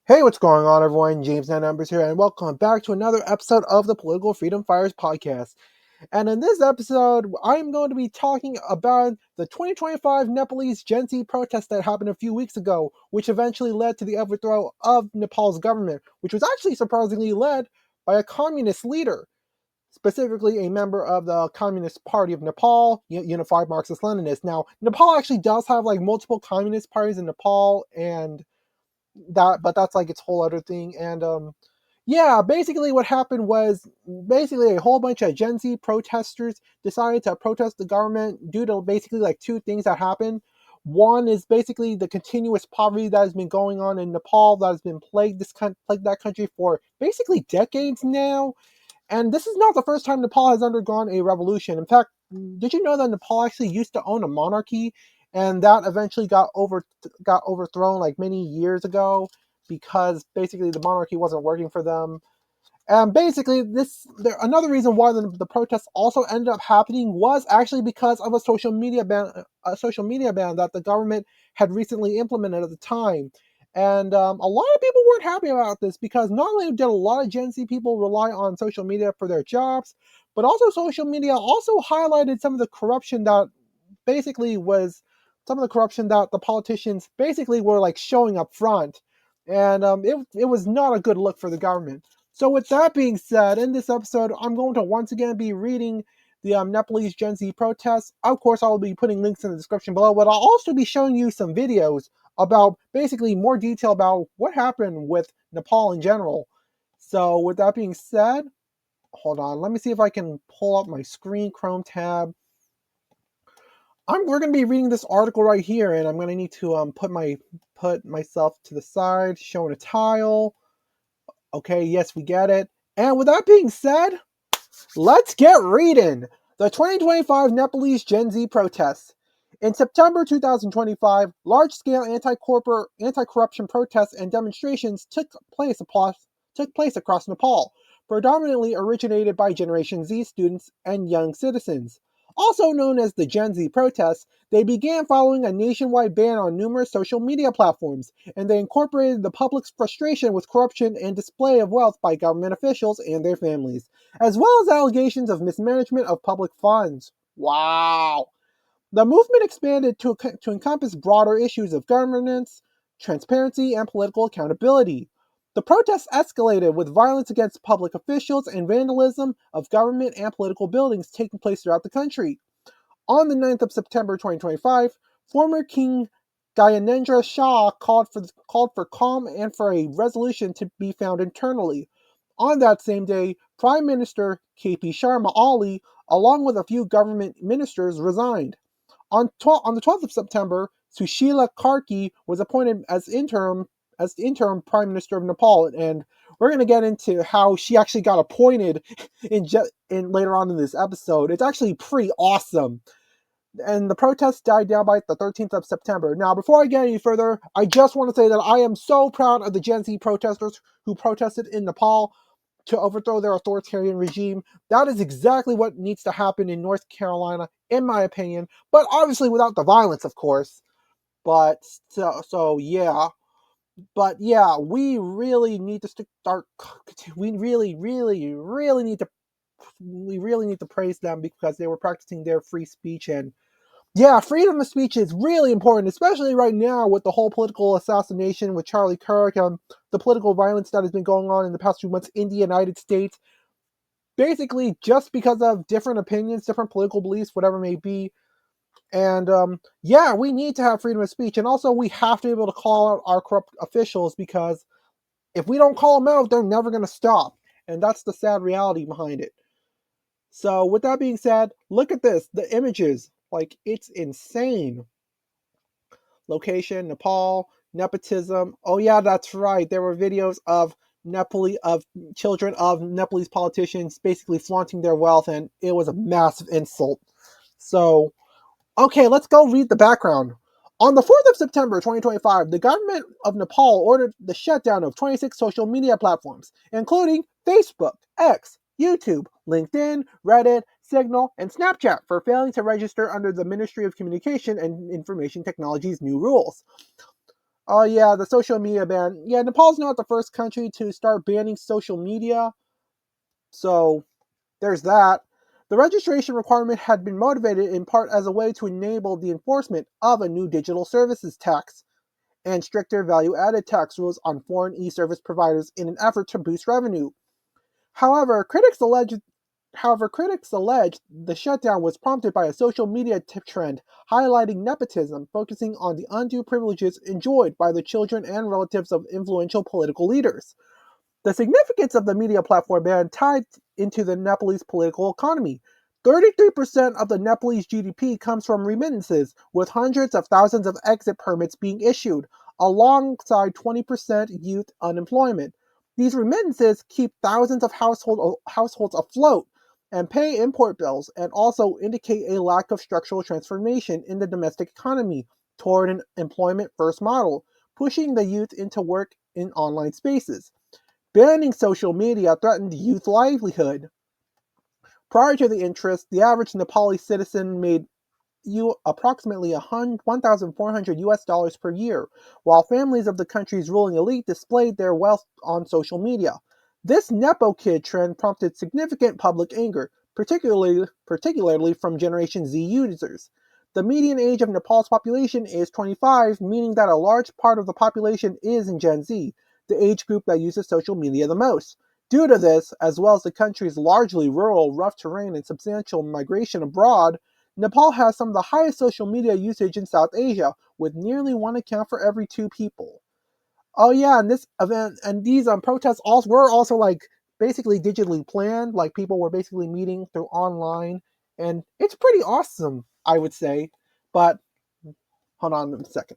Hey, what's going on, everyone? James Nine Numbers here, and welcome back to another episode of the Political Freedom Fighters podcast. And in this episode, I'm going to be talking about the 2025 Nepalese Gen Z protest that happened a few weeks ago, which eventually led to the overthrow of Nepal's government, which was actually surprisingly led by a communist leader, specifically a member of the Communist Party of Nepal, Unified Marxist-Leninists. Now, Nepal actually does have multiple communist parties in Nepal, and that's like its whole other thing. And yeah, basically what happened was basically a whole bunch of Gen Z protesters decided to protest the government due to basically two things that happened. One is basically the continuous poverty that has been going on in Nepal, that has been plagued that country for basically decades now. And this is not the first time Nepal has undergone a revolution. In fact, did you know that Nepal actually used to own a monarchy, and that eventually got overthrown many years ago because basically the monarchy wasn't working for them. And basically, another reason why the protests also ended up happening was actually because of a social media ban that the government had recently implemented at the time. And a lot of people weren't happy about this because not only did a lot of Gen Z people rely on social media for their jobs, but also social media also highlighted some of the corruption that basically was some of the corruption that the politicians basically were showing up front. And it was not a good look for the government. So with that being said, in this episode, I'm going to once again be reading the Nepalese Gen Z protests. Of course, I'll be putting links in the description below, but I'll also be showing you some videos about basically more detail about what happened with Nepal in general. So with that being said, hold on, let me see if I can pull up my screen Chrome tab. We're going to be reading this article right here, and I'm going to need to put myself to the side, showing a tile. Okay, yes, we get it. And with that being said, let's get reading. The 2025 Nepalese Gen Z protests. In September 2025, large-scale anti-corruption protests and demonstrations took place across Nepal, predominantly originated by Generation Z students and young citizens. Also known as the Gen Z protests, they began following a nationwide ban on numerous social media platforms, and they incorporated the public's frustration with corruption and display of wealth by government officials and their families, as well as allegations of mismanagement of public funds. Wow! The movement expanded to encompass broader issues of governance, transparency, and political accountability. The protests escalated with violence against public officials and vandalism of government and political buildings taking place throughout the country. On the 9th of September 2025, former King Gyanendra Shah called for calm and for a resolution to be found internally. On that same day, Prime Minister KP Sharma Ali, along with a few government ministers, resigned. On the 12th of September, Sushila Karki was appointed as interim Prime Minister of Nepal, and we're going to get into how she actually got appointed in later on in this episode. It's actually pretty awesome. And the protests died down by the 13th of September. Now, before I get any further, I just want to say that I am so proud of the Gen Z protesters who protested in Nepal to overthrow their authoritarian regime. That is exactly what needs to happen in North Carolina, in my opinion, but obviously without the violence, of course. But so yeah. But yeah, we really need to start. We really need to praise them because they were practicing their free speech. And yeah, freedom of speech is really important, especially right now with the whole political assassination with Charlie Kirk and the political violence that has been going on in the past few months in the United States. Basically, just because of different opinions, different political beliefs, whatever it may be. And yeah, we need to have freedom of speech. And also, we have to be able to call out our corrupt officials because if we don't call them out, they're never going to stop. And that's the sad reality behind it. So, with that being said, look at this the images. It's insane. Location, Nepal, nepotism. Oh yeah, that's right. There were videos of children of Nepalese politicians basically flaunting their wealth, and it was a massive insult. So, okay, let's go read the background. On the 4th of September 2025, the government of Nepal ordered the shutdown of 26 social media platforms, including Facebook, X, YouTube, LinkedIn, Reddit, Signal, and Snapchat for failing to register under the Ministry of Communication and Information Technology's new rules. Oh yeah, the social media ban. Yeah, Nepal's not the first country to start banning social media, so there's that. The registration requirement had been motivated in part as a way to enable the enforcement of a new digital services tax and stricter value added tax rules on foreign e service providers in an effort to boost revenue. However, critics allege the shutdown was prompted by a social media trend highlighting nepotism, focusing on the undue privileges enjoyed by the children and relatives of influential political leaders. The significance of the media platform ban tied into the Nepalese political economy. 33% of the Nepalese GDP comes from remittances, with hundreds of thousands of exit permits being issued, alongside 20% youth unemployment. These remittances keep thousands of households afloat and pay import bills, and also indicate a lack of structural transformation in the domestic economy toward an employment first model, pushing the youth into work in online spaces. Banning social media threatened youth livelihood. Prior to the interest, the average Nepali citizen made approximately 1,400 US dollars per year, while families of the country's ruling elite displayed their wealth on social media. This Nepo kid trend prompted significant public anger, particularly from Generation Z users. The median age of Nepal's population is 25, meaning that a large part of the population is in Gen Z, the age group that uses social media the most. Due to this, as well as the country's largely rural, rough terrain and substantial migration abroad, Nepal has some of the highest social media usage in South Asia, with nearly one account for every two people. Oh yeah, and this event and these protests also were also like basically digitally planned. Like people were basically meeting through online, and it's pretty awesome, I would say. But hold on a second.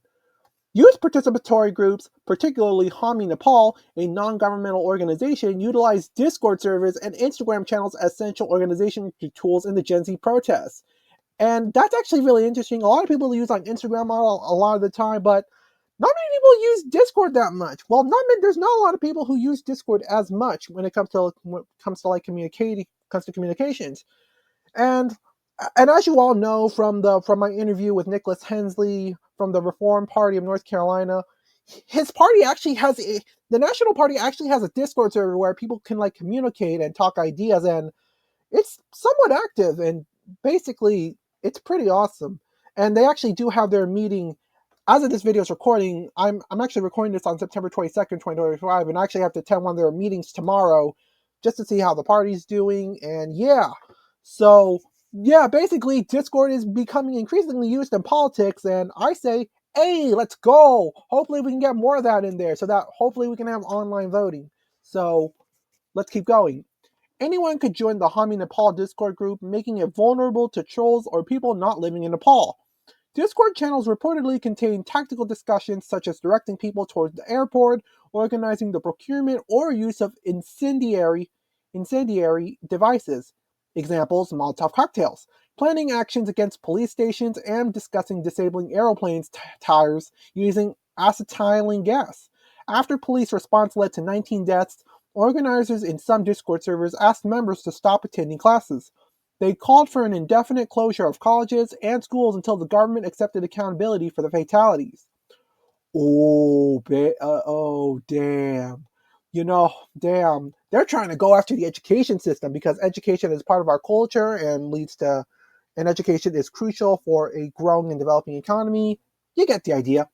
Youth participatory groups, particularly Hami Nepal, a non-governmental organization, utilize Discord servers and Instagram channels as essential organization tools in the Gen Z protests. And that's actually really interesting. A lot of people use like Instagram a lot of the time, but not many people use Discord that much. Well, there's not a lot of people who use Discord as much when it comes to communications. And and as you all know from my interview with Nicholas Hensley from the Reform Party of North Carolina, his party actually the National Party actually has a Discord server where people can like communicate and talk ideas, and it's somewhat active, and basically it's pretty awesome. And they actually do have their meeting as of this video's recording. I'm actually recording this on September 22nd, 2025, and I actually have to attend one of their meetings tomorrow just to see how the party's doing. And yeah, so yeah, basically Discord is becoming increasingly used in politics, and I say, hey, let's go. Hopefully we can get more of that in there so that hopefully we can have online voting. So let's keep going. Anyone could join the Hami Nepal Discord group, making it vulnerable to trolls or people not living in Nepal. Discord channels reportedly contain tactical discussions such as directing people towards the airport, organizing the procurement or use of incendiary devices. Examples: Molotov cocktails, planning actions against police stations, and discussing disabling aeroplanes' tires using acetylene gas. After police response led to 19 deaths, organizers in some Discord servers asked members to stop attending classes. They called for an indefinite closure of colleges and schools until the government accepted accountability for the fatalities. Oh, damn. Damn. They're trying to go after the education system because education is part of our culture and education is crucial for a growing and developing economy. You get the idea.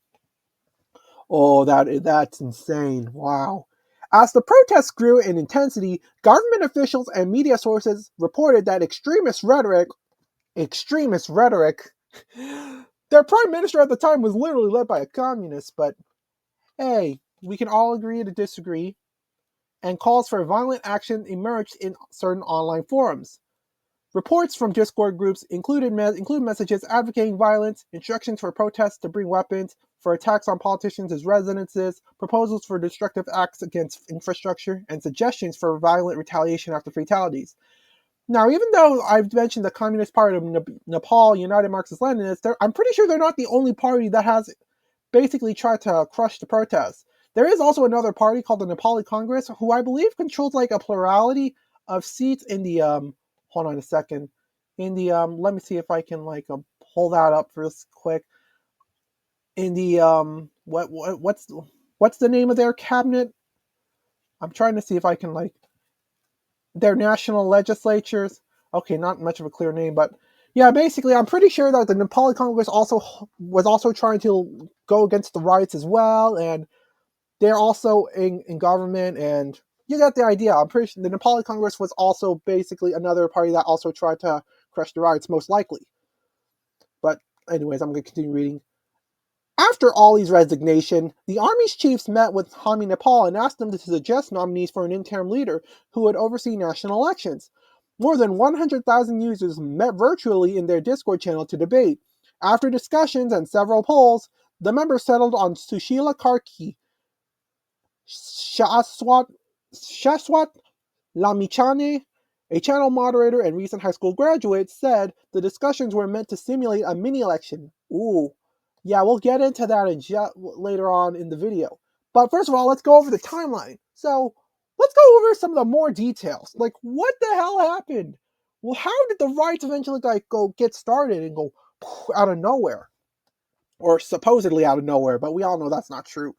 Oh, that's insane. Wow. As the protests grew in intensity, government officials and media sources reported that extremist rhetoric, their prime minister at the time was literally led by a communist, but hey, we can all agree to disagree, and calls for violent action emerged in certain online forums. Reports from Discord groups include messages advocating violence, instructions for protests to bring weapons, for attacks on politicians as residences, proposals for destructive acts against infrastructure, and suggestions for violent retaliation after fatalities. Now, even though I've mentioned the Communist Party of Nepal, United Marxist-Leninists, I'm pretty sure they're not the only party that has basically tried to crush the protests. There is also another party called the Nepali Congress, who I believe controls like a plurality of seats in the hold on a second. In the let me see if I can like pull that up real quick. in the what's the name of their cabinet? I'm trying to see if I can like their national legislatures. Okay, not much of a clear name, but yeah, basically, I'm pretty sure that the Nepali Congress also was also trying to go against the riots as well, and they're also in government, and you get the idea. I'm pretty sure the Nepali Congress was also basically another party that also tried to crush the riots, most likely. But anyways, I'm going to continue reading. After Ali's resignation, the army's chiefs met with Hami Nepal and asked them to suggest nominees for an interim leader who would oversee national elections. More than 100,000 users met virtually in their Discord channel to debate. After discussions and several polls, the members settled on Sushila Karki, Shaswat Lamichane, a channel moderator and recent high school graduate, said the discussions were meant to simulate a mini election. Ooh. Yeah, we'll get into that later on in the video. But first of all, let's go over the timeline. So, let's go over some of the more details. Like, what the hell happened? Well, how did the riots eventually go get started and go out of nowhere? Or supposedly out of nowhere, but we all know that's not true.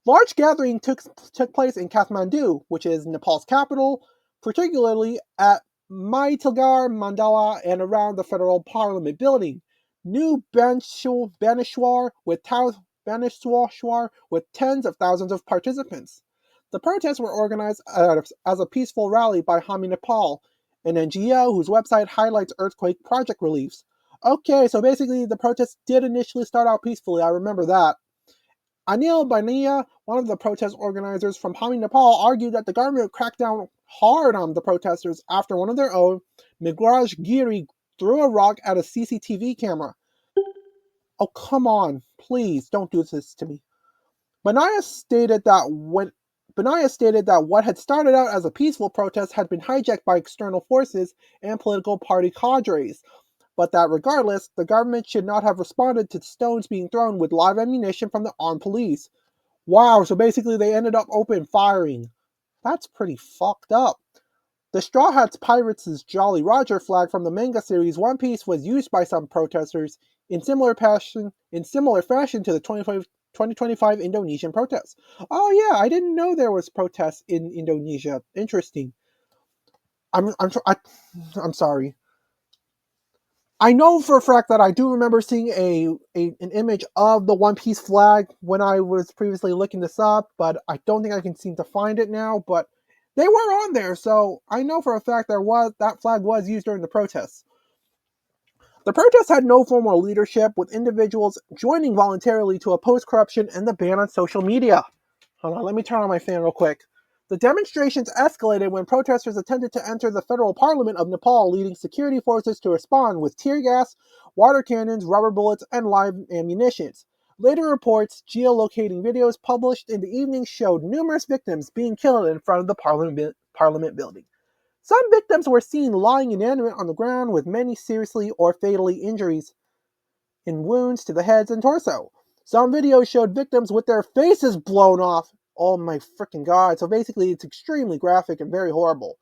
Large gathering took place in Kathmandu, which is Nepal's capital, particularly at Maitilgar Mandala and around the federal parliament building. New Baneshwar with tens of thousands of participants. The protests were organized as a peaceful rally by Hami Nepal, an NGO whose website highlights earthquake project reliefs. Okay, so basically the protests did initially start out peacefully, I remember that. Anil Bania, one of the protest organizers from Hami, Nepal, argued that the government cracked down hard on the protesters after one of their own, Migraj Giri, threw a rock at a CCTV camera. Oh, come on. Please, don't do this to me. Bania stated that what had started out as a peaceful protest had been hijacked by external forces and political party cadres, but that regardless, the government should not have responded to stones being thrown with live ammunition from the armed police. Wow, so basically they ended up open firing. That's pretty fucked up. The Straw Hats Pirates' Jolly Roger flag from the manga series One Piece was used by some protesters in similar fashion to the 2025 Indonesian protests. Oh yeah, I didn't know there was protests in Indonesia. Interesting. I'm sorry. I know for a fact that I do remember seeing an image of the One Piece flag when I was previously looking this up, but I don't think I can seem to find it now. But they were on there, so I know for a fact that flag was used during the protests. The protests had no formal leadership, with individuals joining voluntarily to oppose corruption and the ban on social media. Hold on, let me turn on my fan real quick. The demonstrations escalated when protesters attempted to enter the federal parliament of Nepal, leading security forces to respond with tear gas, water cannons, rubber bullets, and live ammunition. Later reports, geolocating videos published in the evening showed numerous victims being killed in front of the parliament building. Some victims were seen lying inanimate on the ground with many seriously or fatally injuries in wounds to the heads and torso. Some videos showed victims with their faces blown off. Oh my freaking god. So basically, it's extremely graphic and very horrible.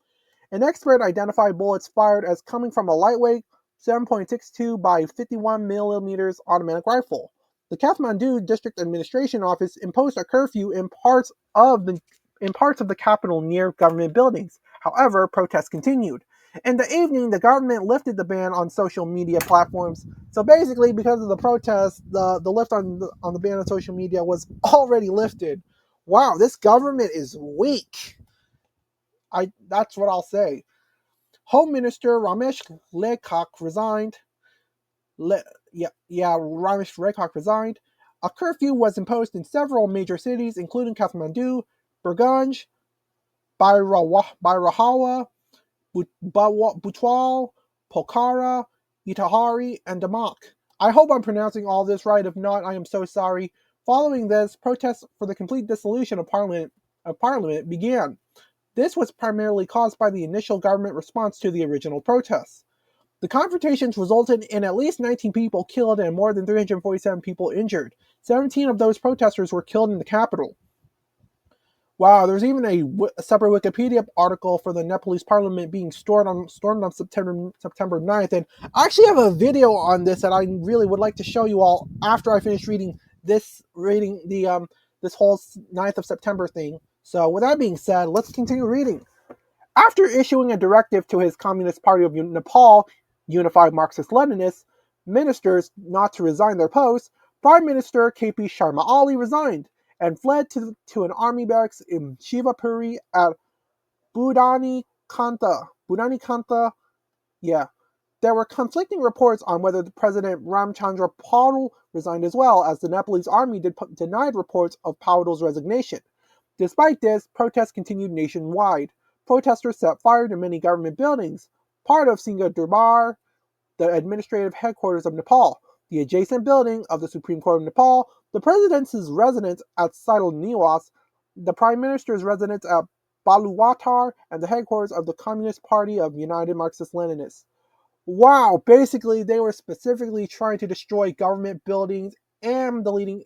An expert identified bullets fired as coming from a lightweight 7.62 by 51 millimeters automatic rifle. The Kathmandu District Administration Office imposed a curfew in parts of the capital near government buildings. However, protests continued. In the evening, the government lifted the ban on social media platforms. So basically, because of the protests, the lift on the ban on social media was already lifted. Wow, this government is weak. That's what I'll say. Home Minister Ramesh Lekhak resigned. Ramesh Lekhak resigned. A curfew was imposed in several major cities, including Kathmandu, Burganj, Bairahawa, Butwal, Pokhara, Itahari, and Damak. I hope I'm pronouncing all this right. If not, I am so sorry. Following this, protests for the complete dissolution of Parliament began. This was primarily caused by the initial government response to the original protests. The confrontations resulted in at least 19 people killed and more than 347 people injured. 17 of those protesters were killed in the capital. Wow, there's even a separate Wikipedia article for the Nepalese parliament being stormed on September 9th. And I actually have a video on this that I really would like to show you all after I finish reading this whole 9th of September thing. So with that being said, let's continue reading. After issuing a directive to his Communist Party of Nepal, Unified Marxist-Leninists, ministers not to resign their posts, Prime Minister KP Sharma Ali resigned and fled to an army barracks in Shivapuri at Budani Kanta. Budani Kanta, yeah. There were conflicting reports on whether the President Ramchandra Paul resigned as well, as the Nepalese army denied reports of Paul's resignation. Despite this, protests continued nationwide. Protesters set fire to many government buildings, part of Singha Durbar, the administrative headquarters of Nepal, the adjacent building of the Supreme Court of Nepal, the president's residence at Saidal Niwas, the prime minister's residence at Baluwatar, and the headquarters of the Communist Party of United Marxist-Leninists. Wow, basically they were specifically trying to destroy government buildings and the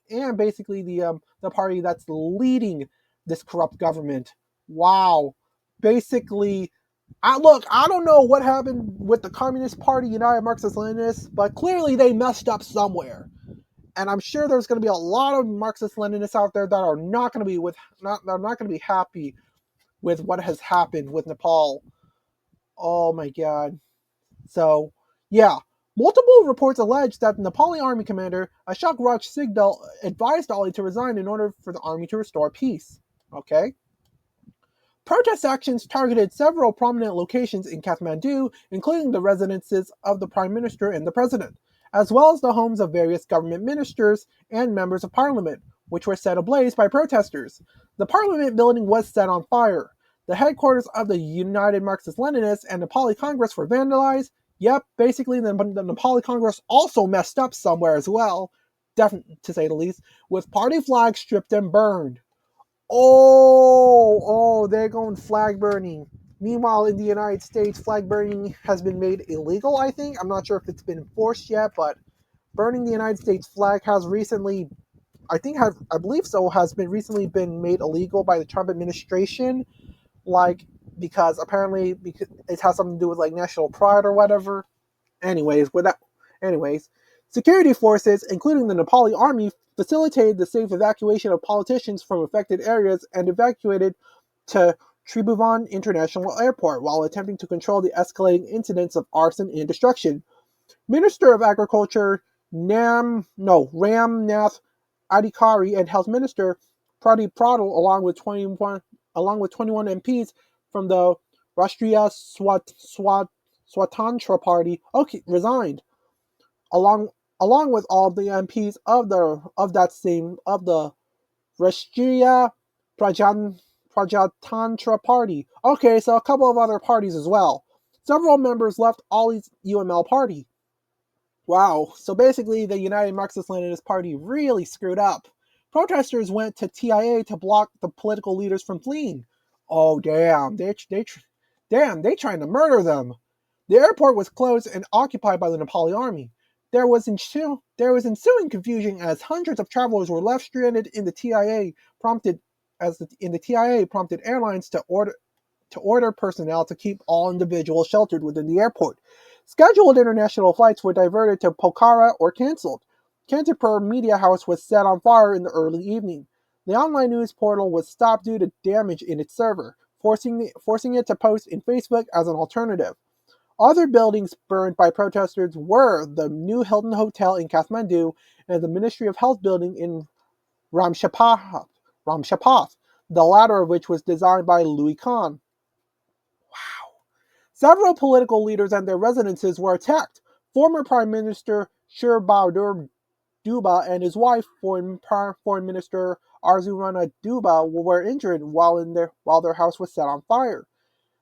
party that's leading this corrupt government. Wow. Basically, I don't know what happened with the Communist Party, United Marxist Leninists, but clearly they messed up somewhere. And I'm sure there's going to be a lot of Marxist Leninists out there that are not going to be happy with what has happened with Nepal. Oh my god. So, yeah. Multiple reports allege that the Nepali army commander, Ashok Raj Sigdal, advised Ali to resign in order for the army to restore peace. Okay? Protest actions targeted several prominent locations in Kathmandu, including the residences of the Prime Minister and the President, as well as the homes of various government ministers and members of parliament, which were set ablaze by protesters. The parliament building was set on fire. The headquarters of the United Marxist-Leninists and Nepali Congress were vandalized. Yep, basically the Nepali Congress also messed up somewhere as well, to say the least, with party flags stripped and burned. They're going flag burning. Meanwhile, in the United States, flag burning has been made illegal, I think. I'm not sure if it's been enforced yet, but burning the United States flag has recently, I believe so, has been recently been made illegal by the Trump administration, like, because apparently because it has something to do with, like, national pride or whatever. Anyways, security forces, including the Nepali army, facilitated the safe evacuation of politicians from affected areas and evacuated to Tribhuvan International Airport while attempting to control the escalating incidents of arson and destruction. Minister of Agriculture Ramnath Adhikari and Health Minister Pradeep Pradal, along with 21 MPs from the Rashtriya Swatantra Party, resigned along with all the MPs of the Rashtriya Prajatantra Party. Okay, so a couple of other parties as well. Several members left Ali's UML party. Wow, so basically the United Marxist-Leninist Party really screwed up. Protesters went to TIA to block the political leaders from fleeing. Oh damn, they trying to murder them. The airport was closed and occupied by the Nepali army. There was ensuing confusion as hundreds of travelers were left stranded in the TIA, prompted airlines to order personnel to keep all individuals sheltered within the airport. Scheduled international flights were diverted to Pokhara or cancelled. Kantipur Media House was set on fire in the early evening. The online news portal was stopped due to damage in its server, forcing it to post in Facebook as an alternative. Other buildings burned by protesters were the new Hilton Hotel in Kathmandu and the Ministry of Health building in Ramshapath, the latter of which was designed by Louis Kahn. Several political leaders and their residences were attacked. Former Prime Minister Shir Bahadur Duba and his wife, Foreign Minister Arzu Rana Duba, were injured while their house was set on fire.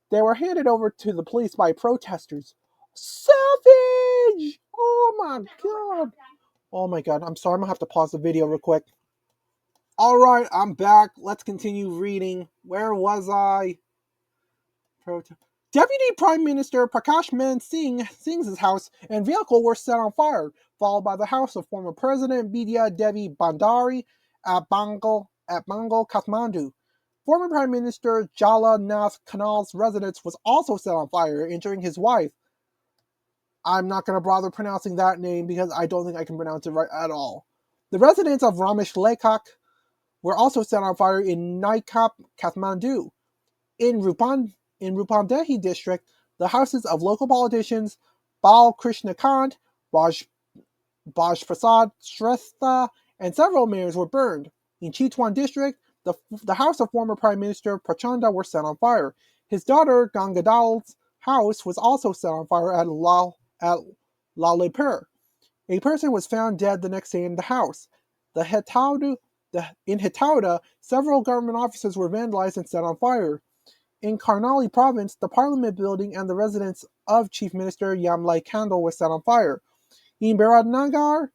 They were handed over to the police by protesters. Savage! Oh my god! Oh my god, I'm sorry, I'm gonna have to pause the video real quick. Alright, I'm back. Let's continue reading. Where was I? Deputy Prime Minister Prakash Man Singh's house and vehicle were set on fire, followed by the house of former President Bidya Devi Bhandari at Bangal, Kathmandu. Former Prime Minister Jala Nath Kanal's residence was also set on fire, injuring his wife. I'm not going to bother pronouncing that name because I don't think I can pronounce it right at all. The residents of Ramesh Lekak were also set on fire in Naikap, Kathmandu. In Rupandehi district, the houses of local politicians Bal Krishna Kant, Baj Prasad Shrestha, and several mayors were burned. In Chitwan district, the house of former Prime Minister Prachanda were set on fire. His daughter Gangadhal's house was also set on fire at Lalepur. A person was found dead the next day in the house. In Hetauda, several government offices were vandalized and set on fire. In Karnali province, the parliament building and the residence of Chief Minister Yamlai Kandal was set on fire. In Biradnagar,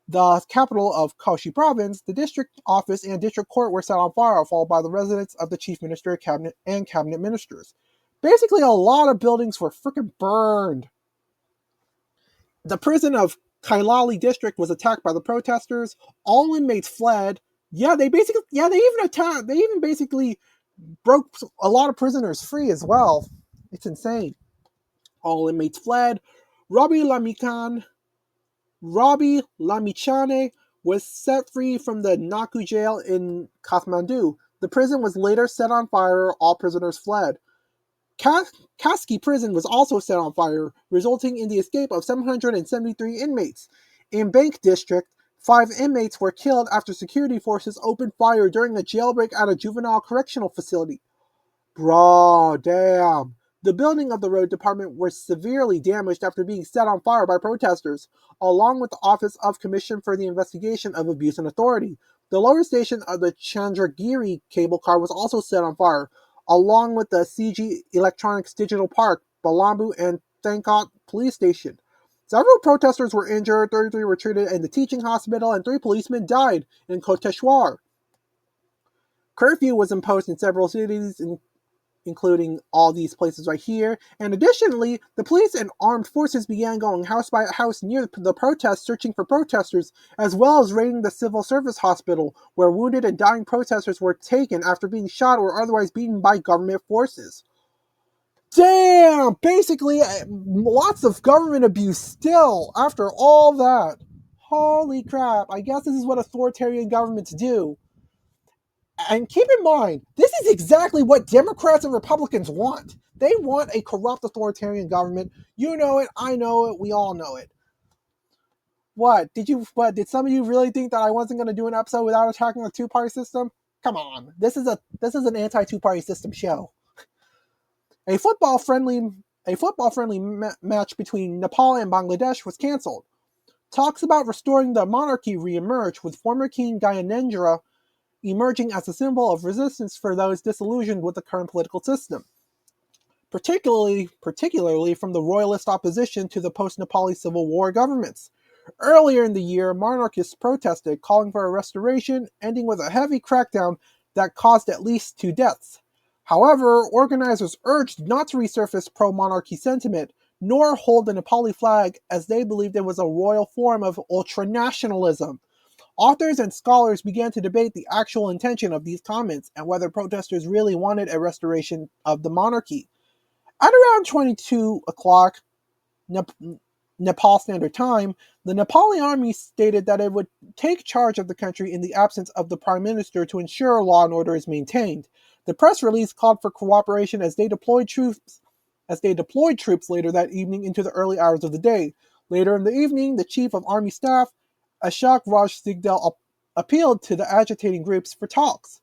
the capital of Koshi province, the district office and district court were set on fire, followed by the residence of the chief minister and cabinet ministers. Basically, a lot of buildings were freaking burned. The prison of Kailali district was attacked by the protesters. All inmates fled. They even basically broke a lot of prisoners free as well. It's insane. All inmates fled. Rabi Lamikan Rabi Lamichane was set free from the Naku jail in Kathmandu. The prison was later set on fire. All prisoners fled. Kaski prison was also set on fire, resulting in the escape of 773 inmates. In Bank district, 5 inmates were killed after security forces opened fire during a jailbreak at a juvenile correctional facility. Bro, damn. The building of the road department was severely damaged after being set on fire by protesters, along with the Office of Commission for the Investigation of Abuse and Authority. The lower station of the Chandragiri cable car was also set on fire, along with the CG Electronics Digital Park, Balambu, and Thankot police station. Several protesters were injured, 33 were treated in the teaching hospital, and 3 policemen died in Koteshwar. Curfew was imposed in several cities, including all these places right here. And additionally, the police and armed forces began going house by house near the protests, searching for protesters, as well as raiding the civil service hospital, where wounded and dying protesters were taken after being shot or otherwise beaten by government forces. Damn! Basically, lots of government abuse still, after all that. Holy crap, I guess this is what authoritarian governments do. And keep in mind, this is exactly what Democrats and Republicans want. They want a corrupt authoritarian government. You know it, I know it, we all know it. Did some of you really think that I wasn't going to do an episode without attacking the two-party system? Come on. This is an anti-two-party system show. A football-friendly match between Nepal and Bangladesh was canceled. Talks about restoring the monarchy re-emerged, with former King Gyanendra emerging as a symbol of resistance for those disillusioned with the current political system, particularly from the royalist opposition to the post-Nepali Civil War governments. Earlier in the year, monarchists protested, calling for a restoration, ending with a heavy crackdown that caused at least 2 deaths. However, organizers urged not to resurface pro-monarchy sentiment, nor hold the Nepali flag, as they believed it was a royal form of ultranationalism. Authors and scholars began to debate the actual intention of these comments and whether protesters really wanted a restoration of the monarchy. At around 22 o'clock Nepal Standard Time, the Nepali army stated that it would take charge of the country in the absence of the prime minister to ensure law and order is maintained. The press release called for cooperation as they deployed troops later that evening into the early hours of the day. Later in the evening, the chief of army staff, Ashok Raj Sigdel, appealed to the agitating groups for talks.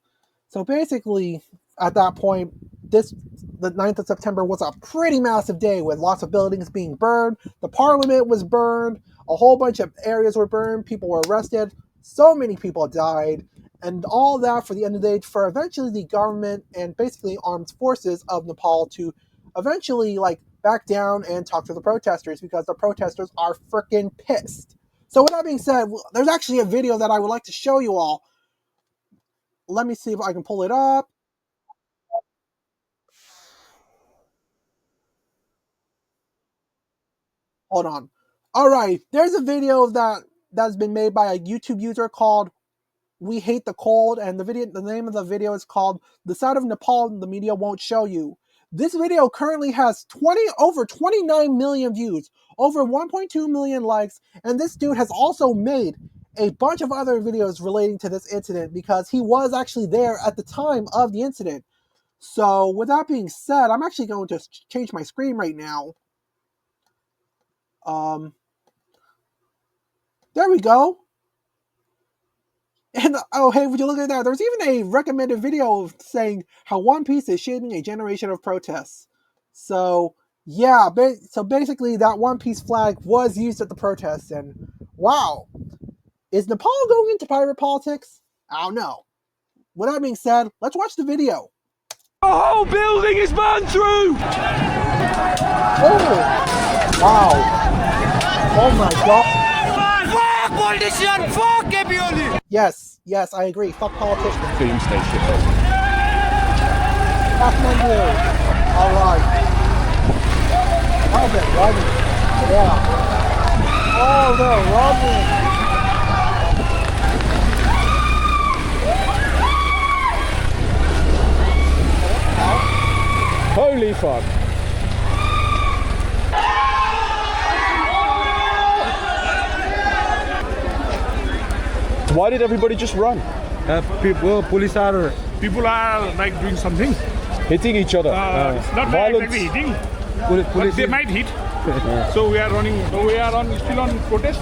So basically, at that point, the 9th of September was a pretty massive day with lots of buildings being burned. The parliament was burned. A whole bunch of areas were burned. People were arrested. So many people died. And all that for the end of the day, for eventually the government and basically armed forces of Nepal to eventually back down and talk to the protesters, because the protesters are freaking pissed. So with that being said, there's actually a video that I would like to show you all. Let me see if I can pull it up. Hold on. All right, there's a video that's been made by a YouTube user called We hate the cold, and the name of the video is called "The Side of Nepal the Media Won't Show You." This video currently has over 29 million views, over 1.2 million likes, and this dude has also made a bunch of other videos relating to this incident because he was actually there at the time of the incident. So with that being said, I'm actually going to change my screen right now. There we go. And oh hey, would you look at that? There's even a recommended video saying how One Piece is shaping a generation of protests. So yeah, so basically that One Piece flag was used at the protests, and wow. Is Nepal going into pirate politics? I don't know. With that being said, let's watch the video. The whole building is burned through! Oh! Wow. Oh my god. Fuck politician! Fuck everybody! Yes, I agree. Fuck politicians. Doomsday shit. Kathmandu. Alright. How's it running? Yeah. Oh, they're running. Holy fuck. Why did everybody just run? People are like doing something. Hitting each other. It's not exactly hitting. But they might hit. So we are running. So we are still on protest.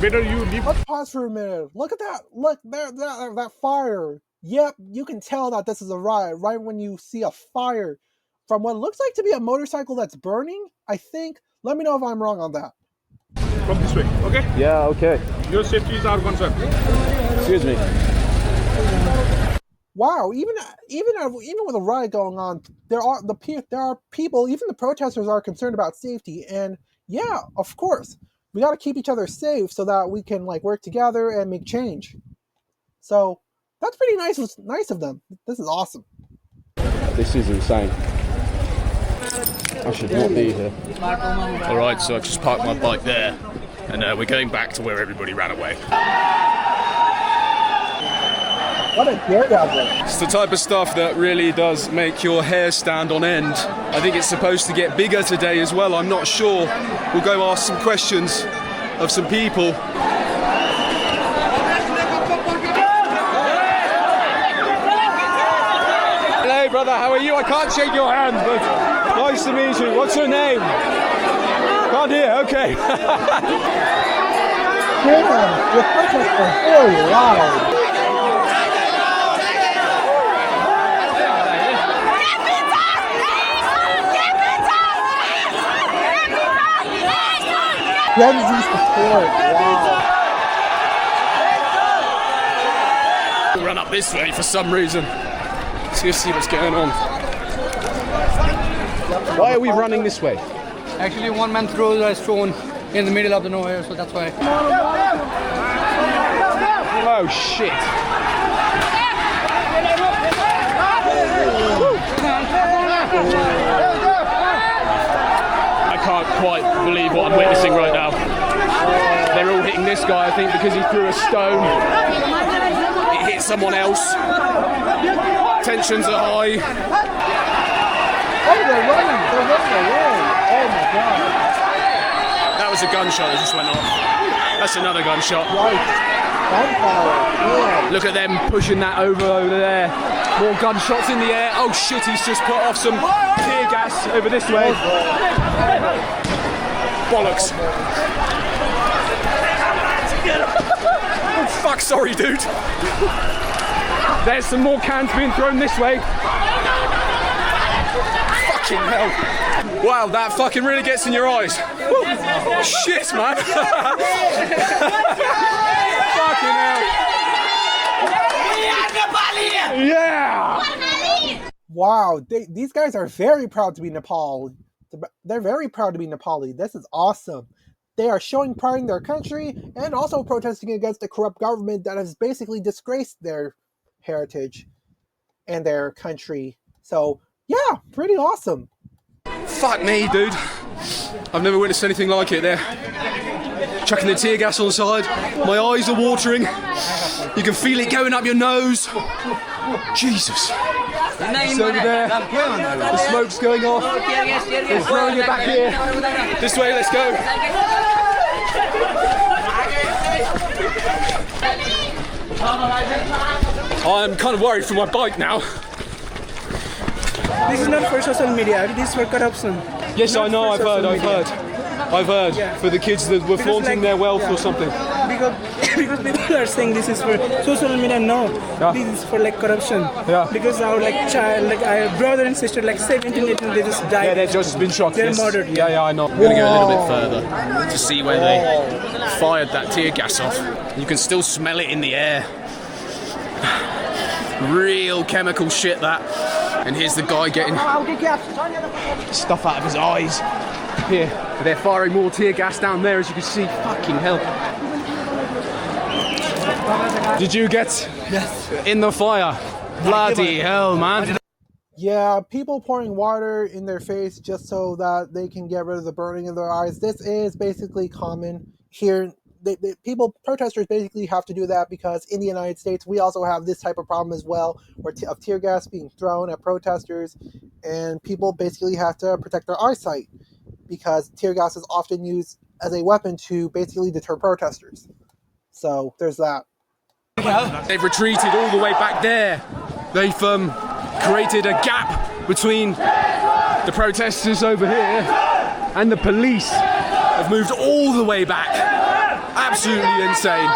Better you leave. Let's pause for a minute. Look at that. Look there, that fire. Yep, you can tell that this is a riot right when you see a fire from what looks like to be a motorcycle that's burning, I think. Let me know if I'm wrong on that. From this way, okay? Yeah, okay. Your safety is our concern. Excuse me. Wow, even with a riot going on, there are people, even the protesters are concerned about safety, and yeah, of course, we got to keep each other safe so that we can like work together and make change. So that's pretty nice of them. This is awesome. This is insane. I should not be here. Alright, so I've just parked my bike there, and we're going back to where everybody ran away. What a daredevil. It's the type of stuff that really does make your hair stand on end. I think it's supposed to get bigger today as well, I'm not sure. We'll go ask some questions of some people. Hello brother, how are you? I can't shake your hand, but nice to meet you. What's your name? Can't hear, okay. Damn, your protests are very loud. Gen Z support, wow. We'll run up this way for some reason. Let's go see what's going on. Why are we running this way? Actually, one man throws is thrown in the middle of the nowhere, so that's why. Oh shit. I can't quite believe what I'm witnessing right now. They're all hitting this guy, I think, because he threw a stone. It hit someone else. Tensions are high. Oh, they're running away. Oh my god. That was a gunshot that just went off. That's another gunshot. Right. Gunfire. Yeah. Look at them pushing that over there. More gunshots in the air. Oh shit, he's just put off some tear gas over this way. Bollocks. Oh fuck, sorry dude. There's some more cans being thrown this way. Fucking hell. Wow, that fucking really gets in your eyes. Shit, man. Fucking hell. Yeah. Wow, these guys are very proud to be Nepal. They're very proud to be Nepali. This is awesome. They are showing pride in their country and also protesting against the corrupt government that has basically disgraced their heritage and their country. So, yeah, pretty awesome. Fuck me, dude. I've never witnessed anything like it there. chucking the tear gas on the side. My eyes are watering. You can feel it going up your nose. Jesus. It's over there. The smoke's going off. They're throwing it back here. This way, let's go. I'm kind of worried for my bike now. This is not for social media, this is for corruption. Yes, I know, I've heard. Yeah. For the kids that were flaunting their wealth or something. Because people are saying this is for social media, no. Yeah. This is for like corruption. Yeah. Because our child, our brother and sister, like 17, 18, they just died. Yeah, they've just been shot. They're yes. murdered. Yeah, I know. We're going to go a little bit further to see where they fired that tear gas off. You can still smell it in the air. Real chemical shit, that. And here's the guy getting stuff out of his eyes. Here, they're firing more tear gas down there, as you can see. Fucking hell. Did you get in the fire? Bloody hell, man. Yeah, people pouring water in their face just so that they can get rid of the burning in their eyes. This is basically common here. Protesters basically have to do that because in the United States, we also have this type of problem as well, of tear gas being thrown at protesters, and people basically have to protect their eyesight because tear gas is often used as a weapon to basically deter protesters. So there's that. They've retreated all the way back there. They've created a gap between the protesters over here and the police. Have moved all the way back. Absolutely insane.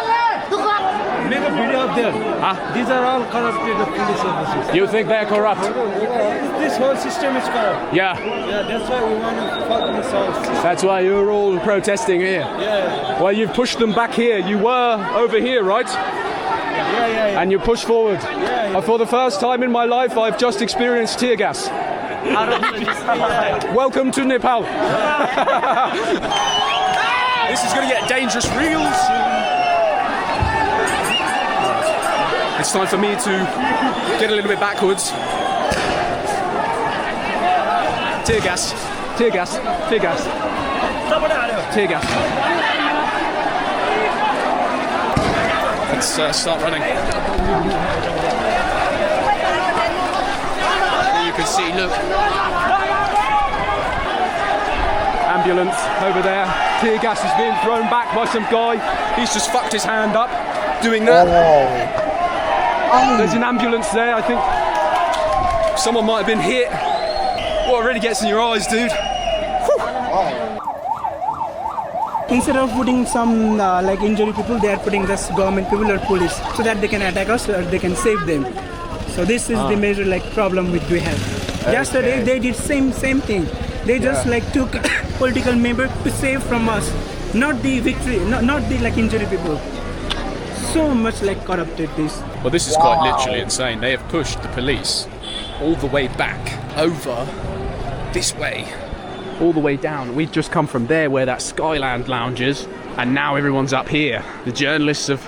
Make a video of them. These are all corrupted police officers. You think they're corrupt? This whole system is corrupt. Yeah. Yeah, that's why we want to fuck this whole system. That's why you're all protesting here. Yeah. Well, you've pushed them back here. You were over here, right? Yeah. And you pushed forward. Yeah. For the first time in my life, I've just experienced tear gas. Welcome to Nepal. This is going to get dangerous real soon. It's time for me to get a little bit backwards. Tear gas. Tear gas. Tear gas. Tear gas. Let's start running. You can see, look. Ambulance over there. Tear gas is being thrown back by some guy. He's just fucked his hand up doing that. There's an ambulance there, I think. Someone might have been hit. What really gets in your eyes, dude? Instead of putting some like injured people, they are putting this government people or police so that they can attack us or they can save them. So this is the major like problem which we have. Yesterday they did same thing. They just like took political member to save from us, not the victory, not the like injured people. So much like corrupted this. Well, this is quite literally insane. They have pushed the police all the way back over this way, all the way down. We've just come from there where that Skyland lounge is, and now everyone's up here. The journalists have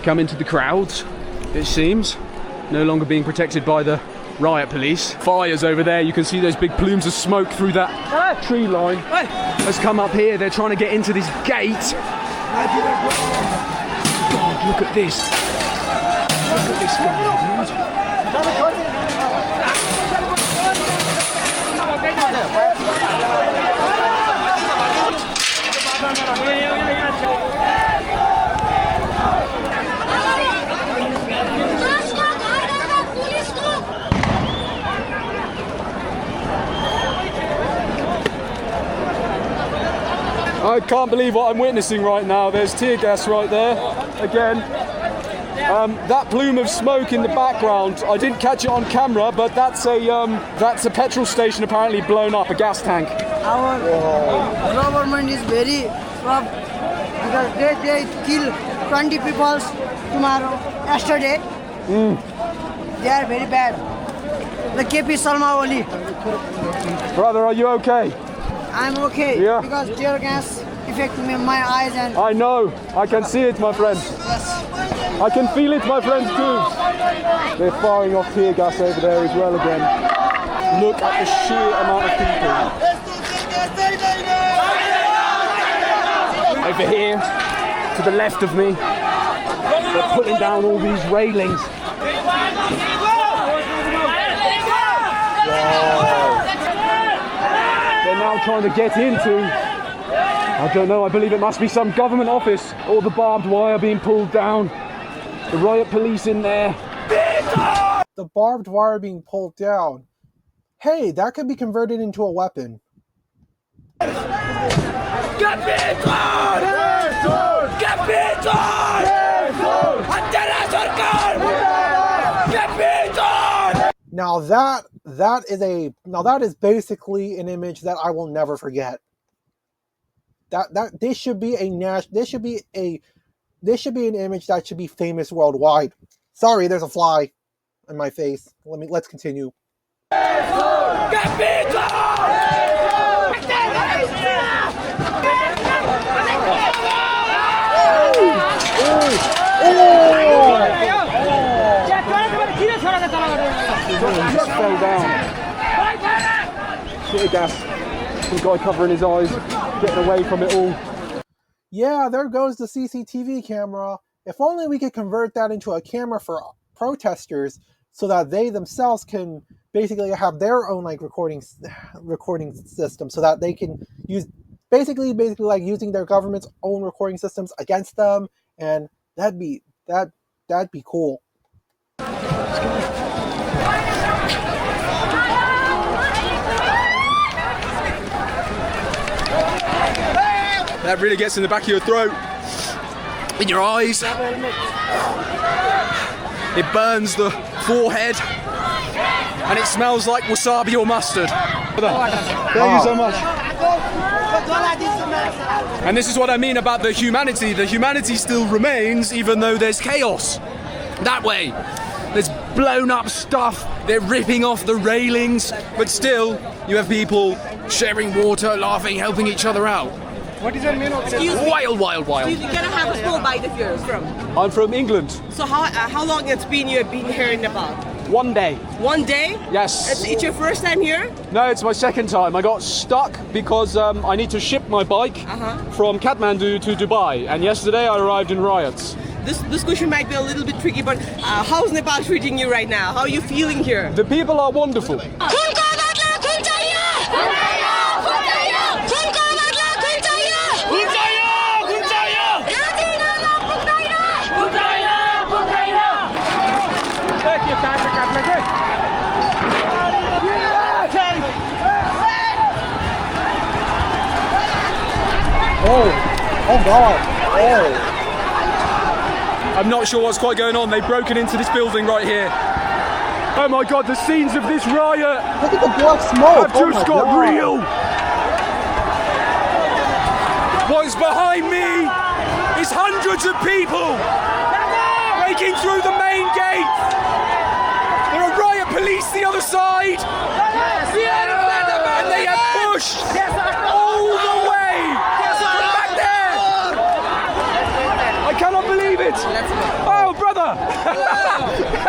come into the crowds, it seems, no longer being protected by the riot police. Fires over there, you can see those big plumes of smoke through that tree line. Has come up here, they're trying to get into this gate. God, look at this. Look at this guy, I can't believe what I'm witnessing right now. There's tear gas right there, again. That plume of smoke in the background, I didn't catch it on camera, but that's a petrol station apparently blown up, a gas tank. Our government is very rough because they kill 20 people yesterday. They are very bad. The KP Salma Oli. Brother, are you okay? I'm okay because tear gas affected me my eyes and. I know, I can see it, my friend. Yes. I can feel it, my friends, too. They're firing off tear gas over there as well again. Look at the sheer amount of people. Over here, to the left of me. They're putting down all these railings. They're now trying to get into, I don't know, I believe it must be some government office. All the barbed wire being pulled down. The riot police in there. The barbed wire being pulled down. Hey, that could be converted into a weapon. Now that is basically an image that I will never forget. This should be an image that should be famous worldwide. Sorry, there's a fly in my face. Let's continue. Just fell down. Tear gas. Some guy covering his eyes, getting away from it all. Yeah, there goes the CCTV camera. If only we could convert that into a camera for protesters, so that they themselves can basically have their own like recording system, so that they can use basically like using their government's own recording systems against them, and that'd be cool. That really gets in the back of your throat, in your eyes. It burns the forehead, and it smells like wasabi or mustard. Thank you so much. And this is what I mean about the humanity. The humanity still remains, even though there's chaos. That way, there's blown up stuff, they're ripping off the railings, but still, you have people sharing water, laughing, helping each other out. What is your name? Wild. Can I have a small bite of yours from? I'm from England. So how long it's been you have been here in Nepal? 1 day. 1 day? Yes. It's your first time here? No, it's my second time. I got stuck because I need to ship my bike from Kathmandu to Dubai, and yesterday I arrived in riots. This question might be a little bit tricky, but how's Nepal treating you right now? How are you feeling here? The people are wonderful. Oh God! Oh. I'm not sure what's quite going on. They've broken into this building right here. Oh my God, the scenes of this riot! Look at the black smoke! Have just got real! What's behind me is hundreds of people breaking through the main gate! There are riot police the other side! And they have pushed all the way from back there! I cannot believe it! Oh, brother!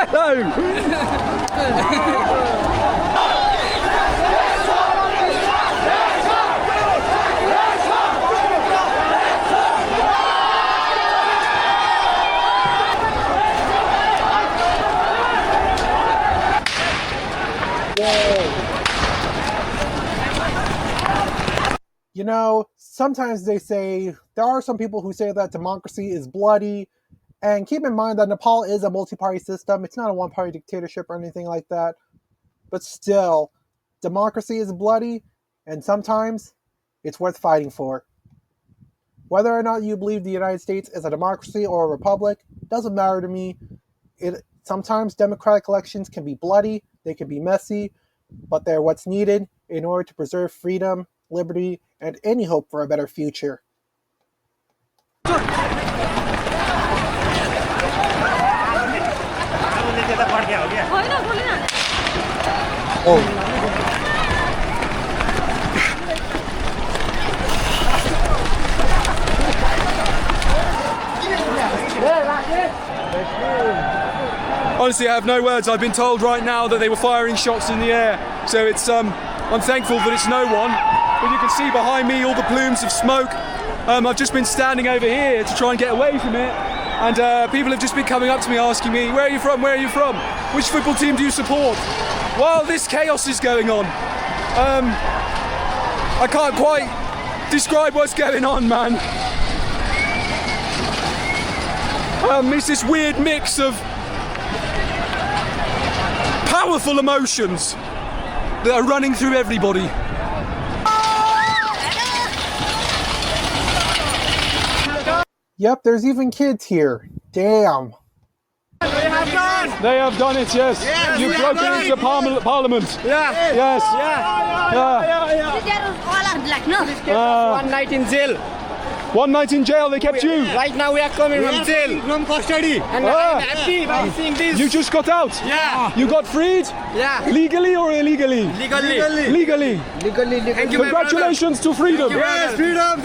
Hello! You know, sometimes they say, there are some people who say that democracy is bloody, and keep in mind that Nepal is a multi-party system. It's not a one-party dictatorship or anything like that. But still, democracy is bloody, and sometimes it's worth fighting for. Whether or not you believe the United States is a democracy or a republic doesn't matter to me. Sometimes democratic elections can be bloody, they can be messy, but they're what's needed in order to preserve freedom, liberty, and any hope for a better future. Honestly, I have no words. I've been told right now that they were firing shots in the air. So it's I'm thankful that it's no one. But you can see behind me all the plumes of smoke. I've just been standing over here to try and get away from it, and people have just been coming up to me asking me, where are you from, where are you from? Which football team do you support? While this chaos is going on, I can't quite describe what's going on, man. It's this weird mix of powerful emotions that are running through everybody. Yep, there's even kids here. Damn. They have done it, yes. You've broken into Parliament. Yeah. Yes. All are black, no? One night in jail. One night in jail, they kept you. Right now we are coming from jail. From custody. And I'm happy by seeing this. You just got out? Yeah. You got freed? Yeah. Legally or illegally? Legally. Legally. Thank you, Congratulations to freedom. Yes, freedom.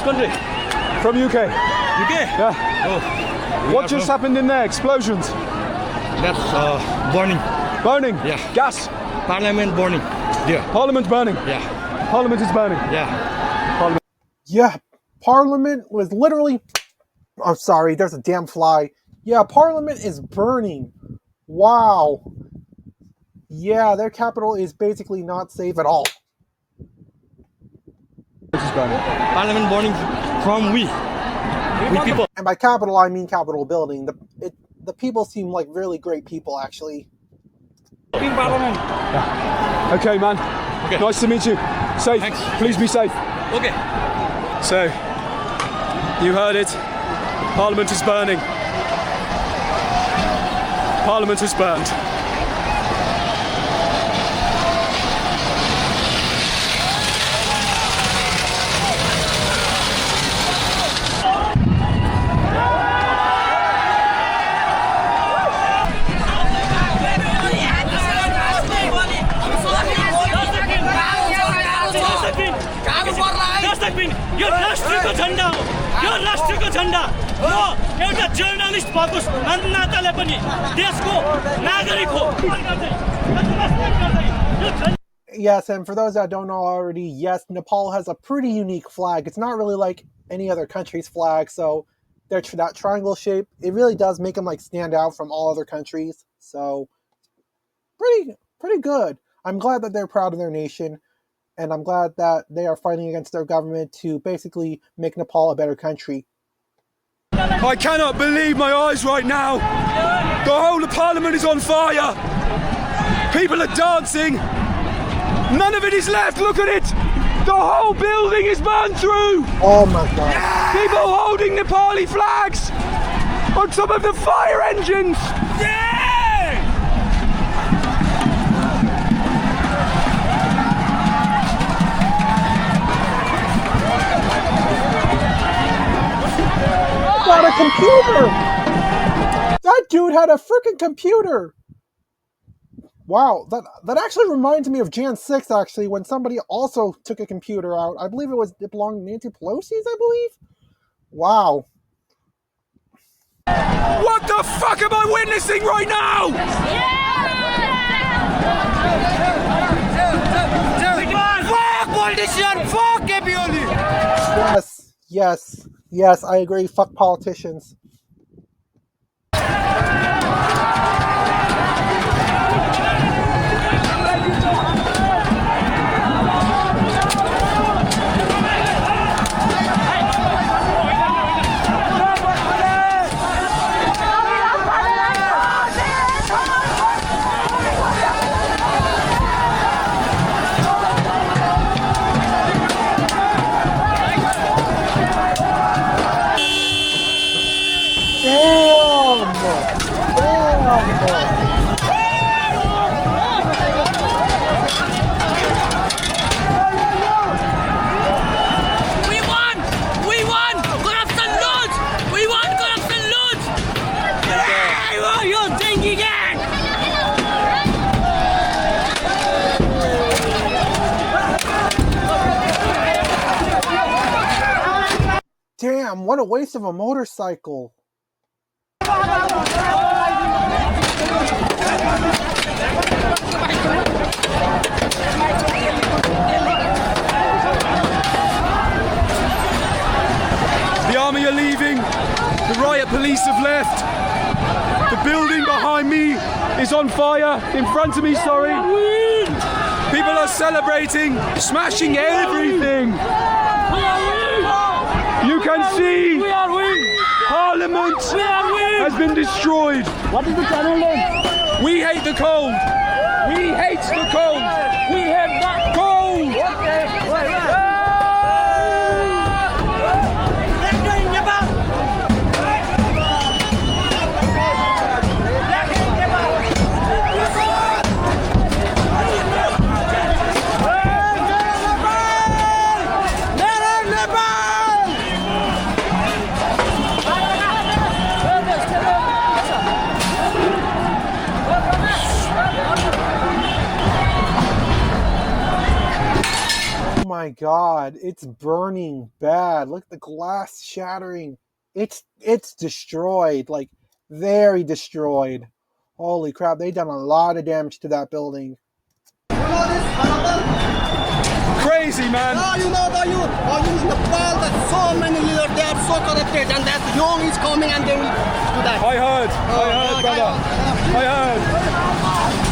Country. From UK. UK? Yeah. Oh. What just happened in there? Explosions? That's burning. Burning? Yeah. Gas? Parliament burning. Yeah. Parliament burning? Yeah. Parliament is burning? Yeah. Parliament. Yeah, Parliament was literally... I'm sorry, there's a damn fly. Yeah, Parliament is burning. Wow. Yeah, their capital is basically not safe at all. Parliament burning from we people. And by capital, I mean Capitol building. The people seem like really great people, actually. Parliament. Yeah. Okay, man. Okay. Nice to meet you. Safe. Thanks. Please be safe. Okay. So, you heard it. Parliament is burning. Parliament is burned. यो राष्ट्रको झण्डा हो यो राष्ट्रको झण्डा म एउटा journalist भएको नाताले पनि देशको नागरिक हो Yes, and for those that don't know already, yes, Nepal has a pretty unique flag. It's not really like any other country's flag, so that triangle shape, it really does make them like stand out from all other countries. So pretty good. I'm glad that they're proud of their nation. And I'm glad that they are fighting against their government to basically make Nepal a better country. I cannot believe my eyes right now. The whole of Parliament is on fire. People are dancing. None of it is left. Look at it. The whole building is burned through. Oh my God. People holding Nepali flags on some of the fire engines. Got a computer! That dude had a freaking computer! Wow, that actually reminds me of Jan 6, actually, when somebody also took a computer out. I believe it belonged to Nancy Pelosi's, I believe? Wow. What the fuck am I witnessing right now? Fuck politician, fuck Ebioli! Yes, I agree. Fuck politicians. Damn, what a waste of a motorcycle. The army are leaving. The riot police have left. The building behind me is on fire. In front of me, sorry. People are celebrating, smashing everything. You can see Parliament has been destroyed. What is the channel name? We hate the cold. We hate the cold. We hate that cold. Oh my god, it's burning bad. Look at the glass shattering. It's destroyed, like very destroyed. Holy crap, they've done a lot of damage to that building. Crazy, man. You know, you in Nepal, that so many leaders, they are so corrupted, and that young is coming and they will do that. I heard, brother. I heard.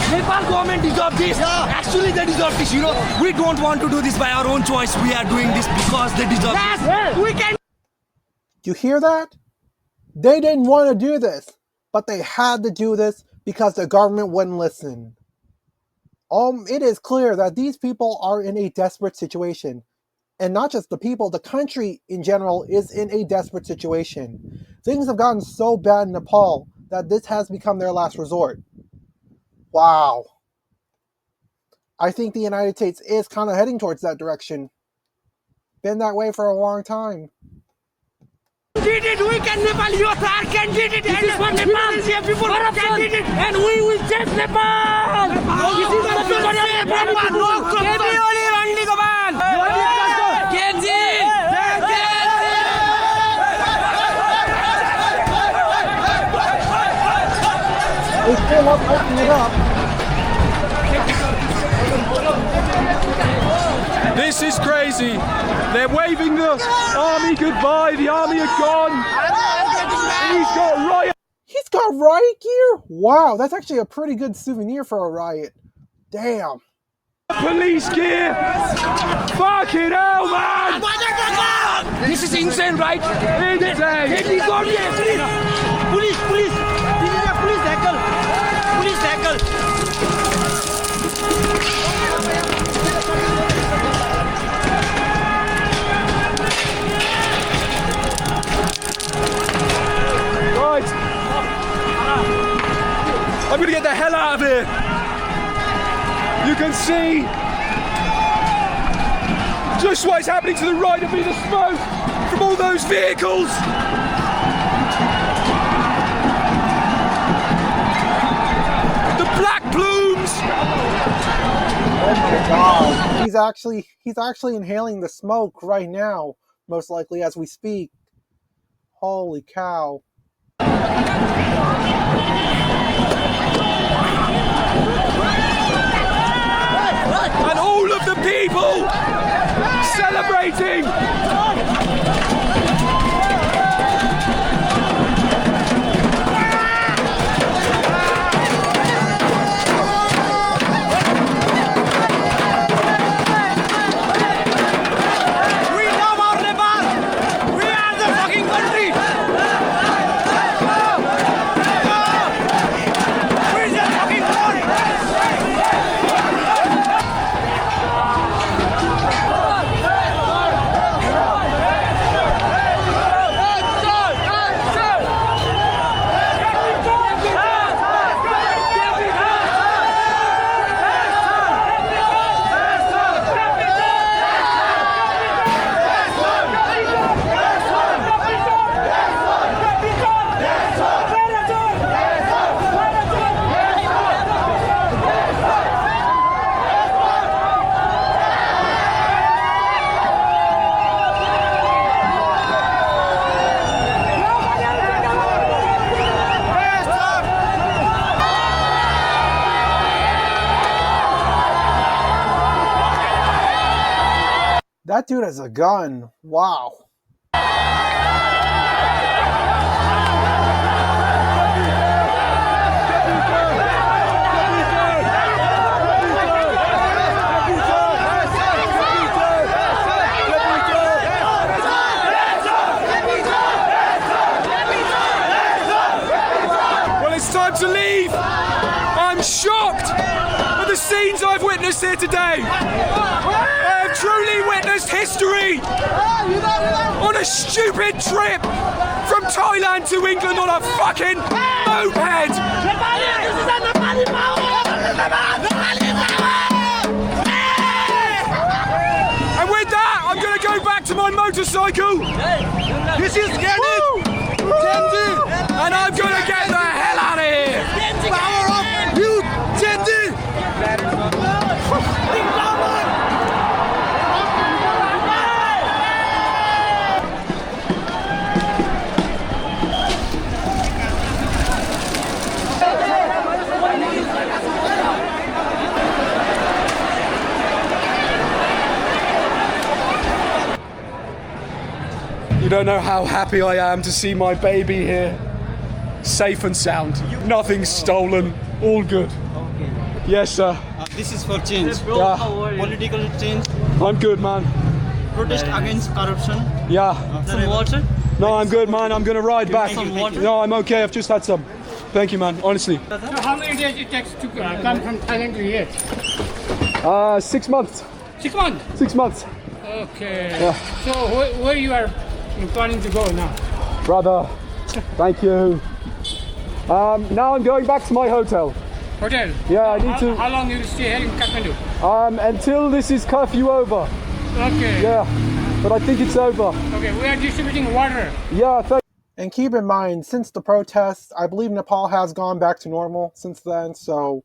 Nepal government deserves this. Yeah. Actually, they deserve this. You know, we don't want to do this by our own choice. We are doing this because they deserve this. Yes. We can. You hear that? They didn't want to do this, but they had to do this because the government wouldn't listen. It is clear that these people are in a desperate situation. And not just the people, the country in general is in a desperate situation. Things have gotten so bad in Nepal that this has become their last resort. Wow. I think the United States is kind of heading towards that direction. Been that way for a long time. Did it, we can Nepal, you can did it. This is for Nepal. People can did it. And we will change Nepal. This is for Nepal. No corruption. Only Goban. They still love opening it up. This is crazy. They're waving the army goodbye. The army are gone. He's got riot. He's got riot gear? Wow, that's actually a pretty good souvenir for a riot. Damn. Police gear. Fucking hell, man. This is insane, right? Insane. Police. This is a police vehicle. Police vehicle. Right. I'm gonna get the hell out of here. You can see just what is happening to the right of me, the smoke from all those vehicles. The black plumes. Oh my god. He's actually inhaling the smoke right now, most likely as we speak. Holy cow. And all of the people celebrating. That dude has a gun. Wow. Well, it's time to leave. I'm shocked at the scenes I've witnessed here today. I have truly witnessed history on a stupid trip from Thailand to England on a fucking moped. And with that, I'm going to go back to my motorcycle. This is and I'm going to get the hell out of here. Power of you, You don't know how happy I am to see my baby here. Safe and sound. Nothing stolen. All good. Okay. Yes, sir. This is for change. Yeah. Political change. I'm good, man. Protest against corruption. Yeah. Some water? No, I'm good, man. I'm going to ride back. Some water? No, I'm okay. I've just had some. Thank you, man. Honestly. So how many days it takes to come from Thailand to here? 6 months. 6 months? 6 months. Okay. Yeah. So where you are planning to go now? Brother, thank you. Now I'm going back to my hotel. Hotel? Yeah, I need to. How long you will stay here in Kathmandu? Until this is curfew over. Okay. Yeah, but I think it's over. Okay, we are distributing water. Yeah, And keep in mind, since the protests, I believe Nepal has gone back to normal since then, so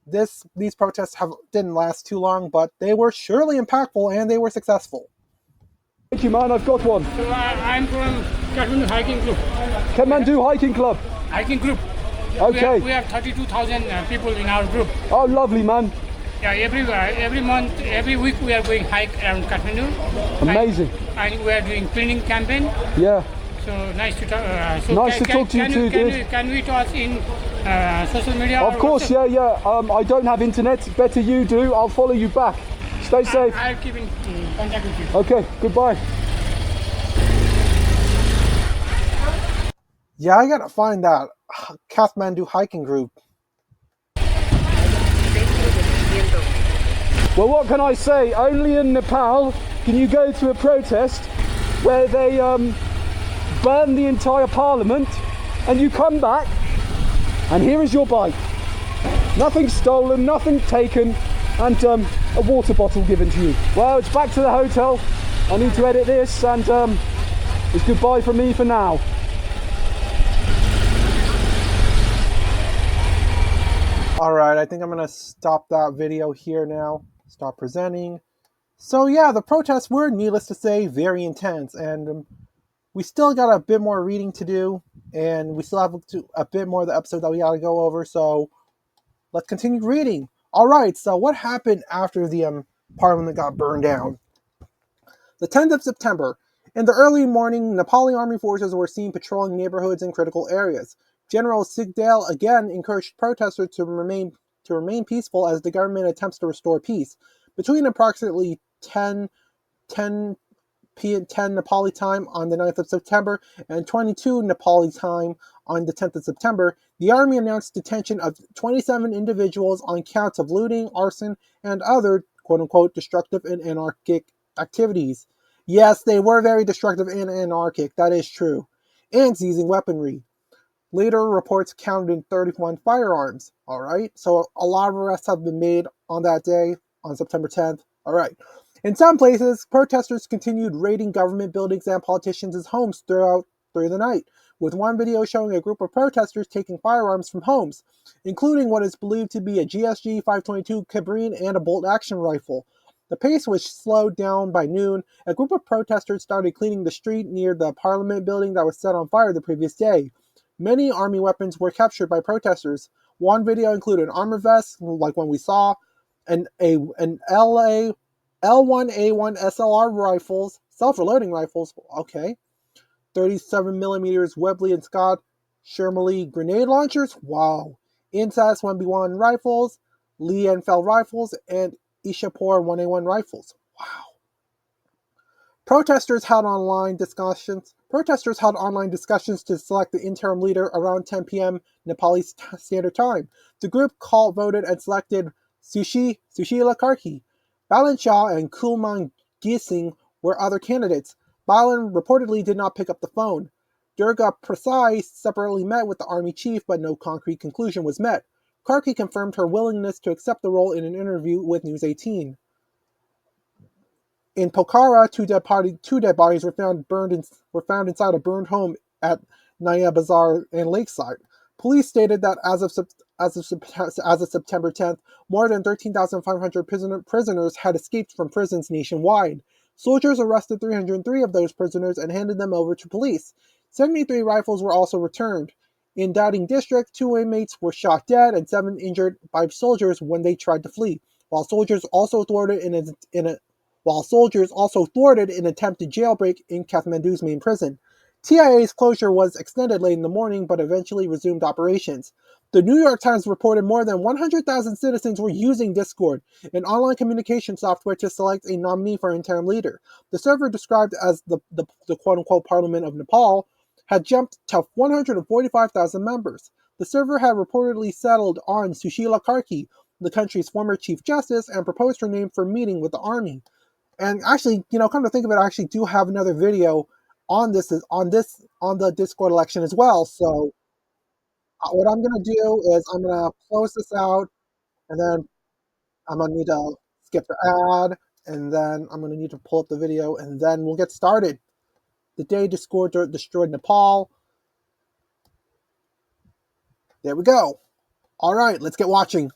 these protests didn't last too long, but they were surely impactful and they were successful. Thank you, man. I've got one. So I'm from Kathmandu Hiking Club. Kathmandu Hiking Club. Hiking group. Okay. We have 32,000 people in our group. Oh, lovely, man. Yeah, every month, every week we are going hike around Kathmandu. Amazing. And we are doing cleaning campaign. Yeah. So nice to talk. Nice to talk to you too, dude. Can we talk in social media? Of course, yeah. I don't have internet. Better you do. I'll follow you back. Stay safe. I'll keep in contact with you. Okay, goodbye. Yeah, I gotta find that Kathmandu hiking group. Well, what can I say? Only in Nepal can you go to a protest where they burn the entire parliament and you come back and here is your bike. Nothing stolen, nothing taken, and a water bottle given to you. Well, it's back to the hotel. I need to edit this and it's goodbye from me for now. Alright, I think I'm gonna stop that video here now. Stop presenting. So yeah, the protests were, needless to say, very intense, and we still got a bit more reading to do, and we still have a bit more of the episode that we gotta go over, so let's continue reading. Alright, so what happened after the parliament got burned down? The 10th of September. In the early morning, Nepali army forces were seen patrolling neighborhoods and critical areas. General Sigdale again encouraged protesters to remain peaceful as the government attempts to restore peace. Between approximately 10 Nepali time on the 9th of September and 22 Nepali time on the 10th of September, the army announced detention of 27 individuals on counts of looting, arson, and other quote-unquote destructive and anarchic activities. Yes, they were very destructive and anarchic, that is true. And seizing weaponry. Later reports counted 31 firearms. Alright, so a lot of arrests have been made on that day, on September 10th. Alright. In some places, protesters continued raiding government buildings and politicians' homes through the night, with one video showing a group of protesters taking firearms from homes, including what is believed to be a GSG 522 carbine and a bolt-action rifle. The pace was slowed down by noon. A group of protesters started cleaning the street near the parliament building that was set on fire the previous day. Many army weapons were captured by protesters. One video included an armor vest, like one we saw, an LA L1A1 SLR rifles, self-reloading rifles, okay. 37mm Webley and Scott Shermley grenade launchers, wow. INSAS 1B1 rifles, Lee Enfield rifles, and Ishapur 1A1 rifles. Wow. Protesters held online discussions to select the interim leader around 10 p.m. Nepali Standard Time. The group voted and selected Sushila Karki. Balan Shah and Kulman Gising were other candidates. Balan reportedly did not pick up the phone. Durga Prasad separately met with the army chief, but no concrete conclusion was met. Karki confirmed her willingness to accept the role in an interview with News 18. In Pokhara, two dead bodies were found inside a burned home at Naya Bazaar and Lakeside. Police stated that as of September 10th, more than 13,500 prisoners had escaped from prisons nationwide. Soldiers arrested 303 of those prisoners and handed them over to police. 73 rifles were also returned. In Dowding District, 2 inmates were shot dead and 7 injured by soldiers when they tried to flee, while soldiers also thwarted an attempted jailbreak in Kathmandu's main prison. TIA's closure was extended late in the morning, but eventually resumed operations. The New York Times reported more than 100,000 citizens were using Discord, an online communication software, to select a nominee for interim leader. The server, described as the quote-unquote Parliament of Nepal, had jumped to 145,000 members. The server had reportedly settled on Sushila Karki, the country's former Chief Justice, and proposed her name for a meeting with the army. And actually, come to think of it, I actually do have another video on the Discord election as well. So what I'm going to do is I'm going to close this out, and then I'm going to need to skip the ad, and then I'm going to need to pull up the video, and then we'll get started. The day Discord destroyed Nepal. There we go. All right, let's get watching.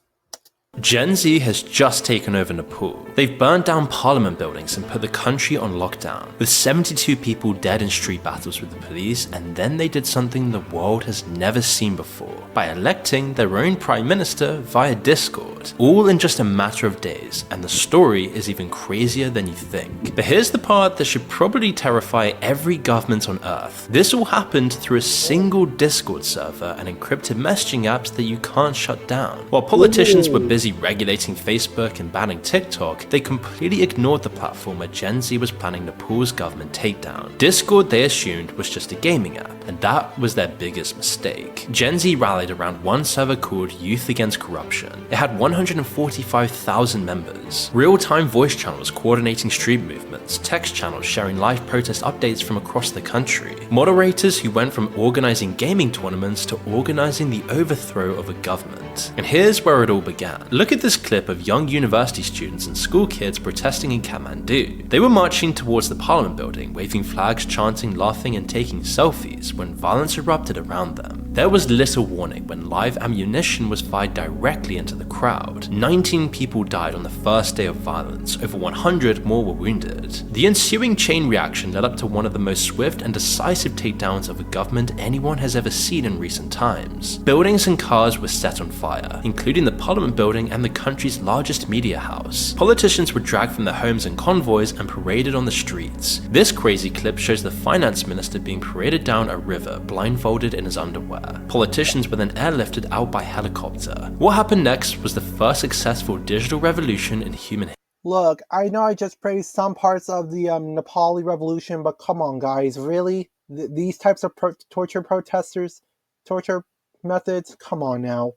Gen Z has just taken over Nepal. They've burned down parliament buildings and put the country on lockdown, with 72 people dead in street battles with the police, and then they did something the world has never seen before, by electing their own prime minister via Discord, all in just a matter of days, and the story is even crazier than you think. But here's the part that should probably terrify every government on earth. This all happened through a single Discord server and encrypted messaging apps that you can't shut down. While politicians were busy regulating Facebook and banning TikTok, they completely ignored the platform where Gen Z was planning Nepal's government takedown. Discord, they assumed, was just a gaming app, and that was their biggest mistake. Gen Z rallied around one server called Youth Against Corruption. It had 145,000 members, real-time voice channels coordinating street movements, text channels sharing live protest updates from across the country, moderators who went from organizing gaming tournaments to organizing the overthrow of a government. And here's where it all began. Look at this clip of young university students and school kids protesting in Kathmandu. They were marching towards the parliament building, waving flags, chanting, laughing, and taking selfies when violence erupted around them. There was little warning when live ammunition was fired directly into the crowd. 19 people died on the first day of violence, over 100 more were wounded. The ensuing chain reaction led up to one of the most swift and decisive takedowns of a government anyone has ever seen in recent times. Buildings and cars were set on fire, including the parliament building and the country's largest media house. Politicians were dragged from their homes in convoys and paraded on the streets. This crazy clip shows the finance minister being paraded down a river, blindfolded in his underwear. Politicians were then airlifted out by helicopter. What happened next was the first successful digital revolution in human history. Look, I know I just praised some parts of the Nepali revolution, but come on, guys, really? These types of torture methods? Come on now.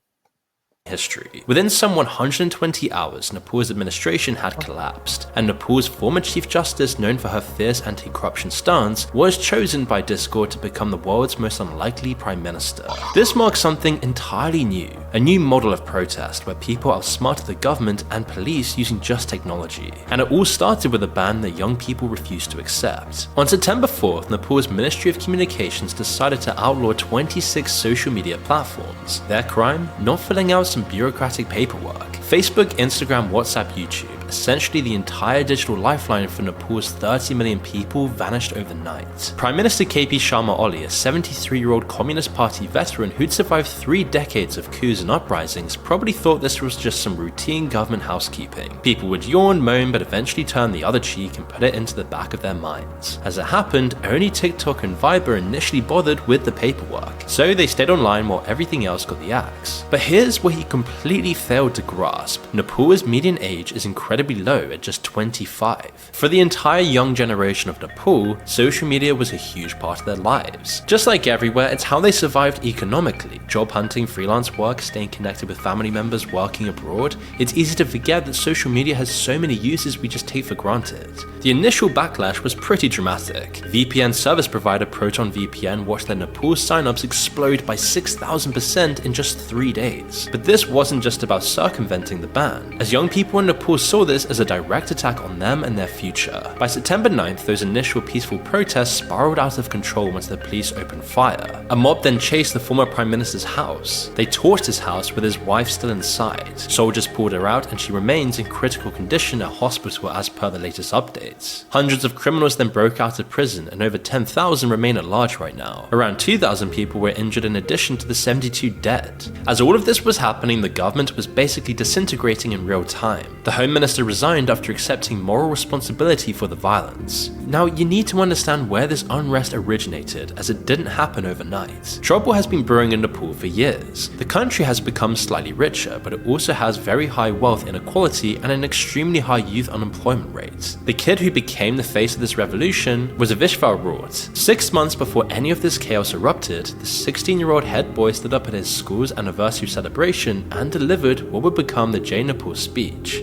History. Within some 120 hours, Nepal's administration had collapsed, and Nepal's former Chief Justice, known for her fierce anti-corruption stance, was chosen by Discord to become the world's most unlikely prime minister. This marks something entirely new, a new model of protest where people outsmarted the government and police using just technology. And it all started with a ban that young people refused to accept. On September 4th, Nepal's Ministry of Communications decided to outlaw 26 social media platforms. Their crime? Not filling out some bureaucratic paperwork. Facebook, Instagram, WhatsApp, YouTube, Essentially, the entire digital lifeline for Nepal's 30 million people vanished overnight. Prime Minister KP Sharma Oli, a 73-year-old Communist Party veteran who'd survived 3 decades of coups and uprisings, probably thought this was just some routine government housekeeping. People would yawn, moan, but eventually turn the other cheek and put it into the back of their minds. As it happened, only TikTok and Viber initially bothered with the paperwork, so they stayed online while everything else got the axe. But here's where he completely failed to grasp. Nepal's median age is incredibly low at just 25. For the entire young generation of Nepal, social media was a huge part of their lives. Just like everywhere, it's how they survived economically. Job hunting, freelance work, staying connected with family members working abroad. It's easy to forget that social media has so many uses we just take for granted. The initial backlash was pretty dramatic. VPN service provider Proton VPN watched their Nepal signups explode by 6,000% in just 3 days. But this wasn't just about circumventing the ban, as young people in Nepal saw this as a direct attack on them and their future. By September 9th, those initial peaceful protests spiraled out of control once the police opened fire. A mob then chased the former Prime Minister's house. They torched his house with his wife still inside. Soldiers pulled her out and she remains in critical condition at hospital as per the latest updates. Hundreds of criminals then broke out of prison and over 10,000 remain at large right now. Around 2,000 people were injured in addition to the 72 dead. As all of this was happening, the government was basically disintegrating in real time. The Home Minister resigned after accepting moral responsibility for the violence. Now, you need to understand where this unrest originated, as it didn't happen overnight. Trouble has been brewing in Nepal for years. The country has become slightly richer, but it also has very high wealth inequality and an extremely high youth unemployment rate. The kid who became the face of this revolution was Avishvar Rort. 6 months before any of this chaos erupted, the 16-year-old head boy stood up at his school's anniversary celebration and delivered what would become the Jai Nepal speech.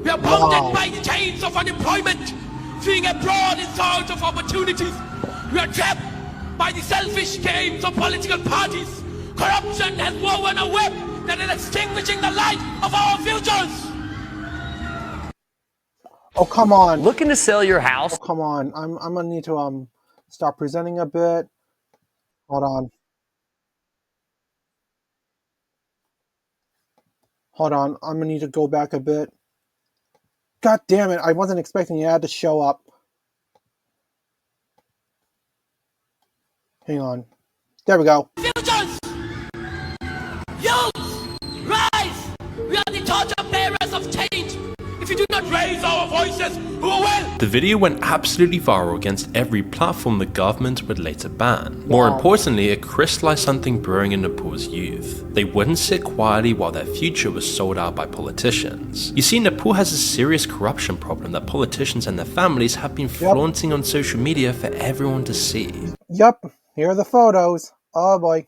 We are bounded by chains of unemployment, fleeing abroad in search of opportunities. We are trapped by the selfish games of political parties. Corruption has woven a web that is extinguishing the light of our futures. Oh, come on. Looking to sell your house? Oh, come on. I'm gonna need to start presenting a bit. Hold on. Hold on. I'm gonna need to go back a bit. God damn it. I wasn't expecting the ad to show up. Hang on. There we go. Futures! Youth! Rise! We are the torch bearers of change. If you do not raise our voices, who will? The video went absolutely viral against every platform the government would later ban. More importantly, it crystallized something brewing in Nepal's youth. They wouldn't sit quietly while their future was sold out by politicians. You see, Nepal has a serious corruption problem that politicians and their families have been flaunting on social media for everyone to see. Yup, here are the photos. Oh boy.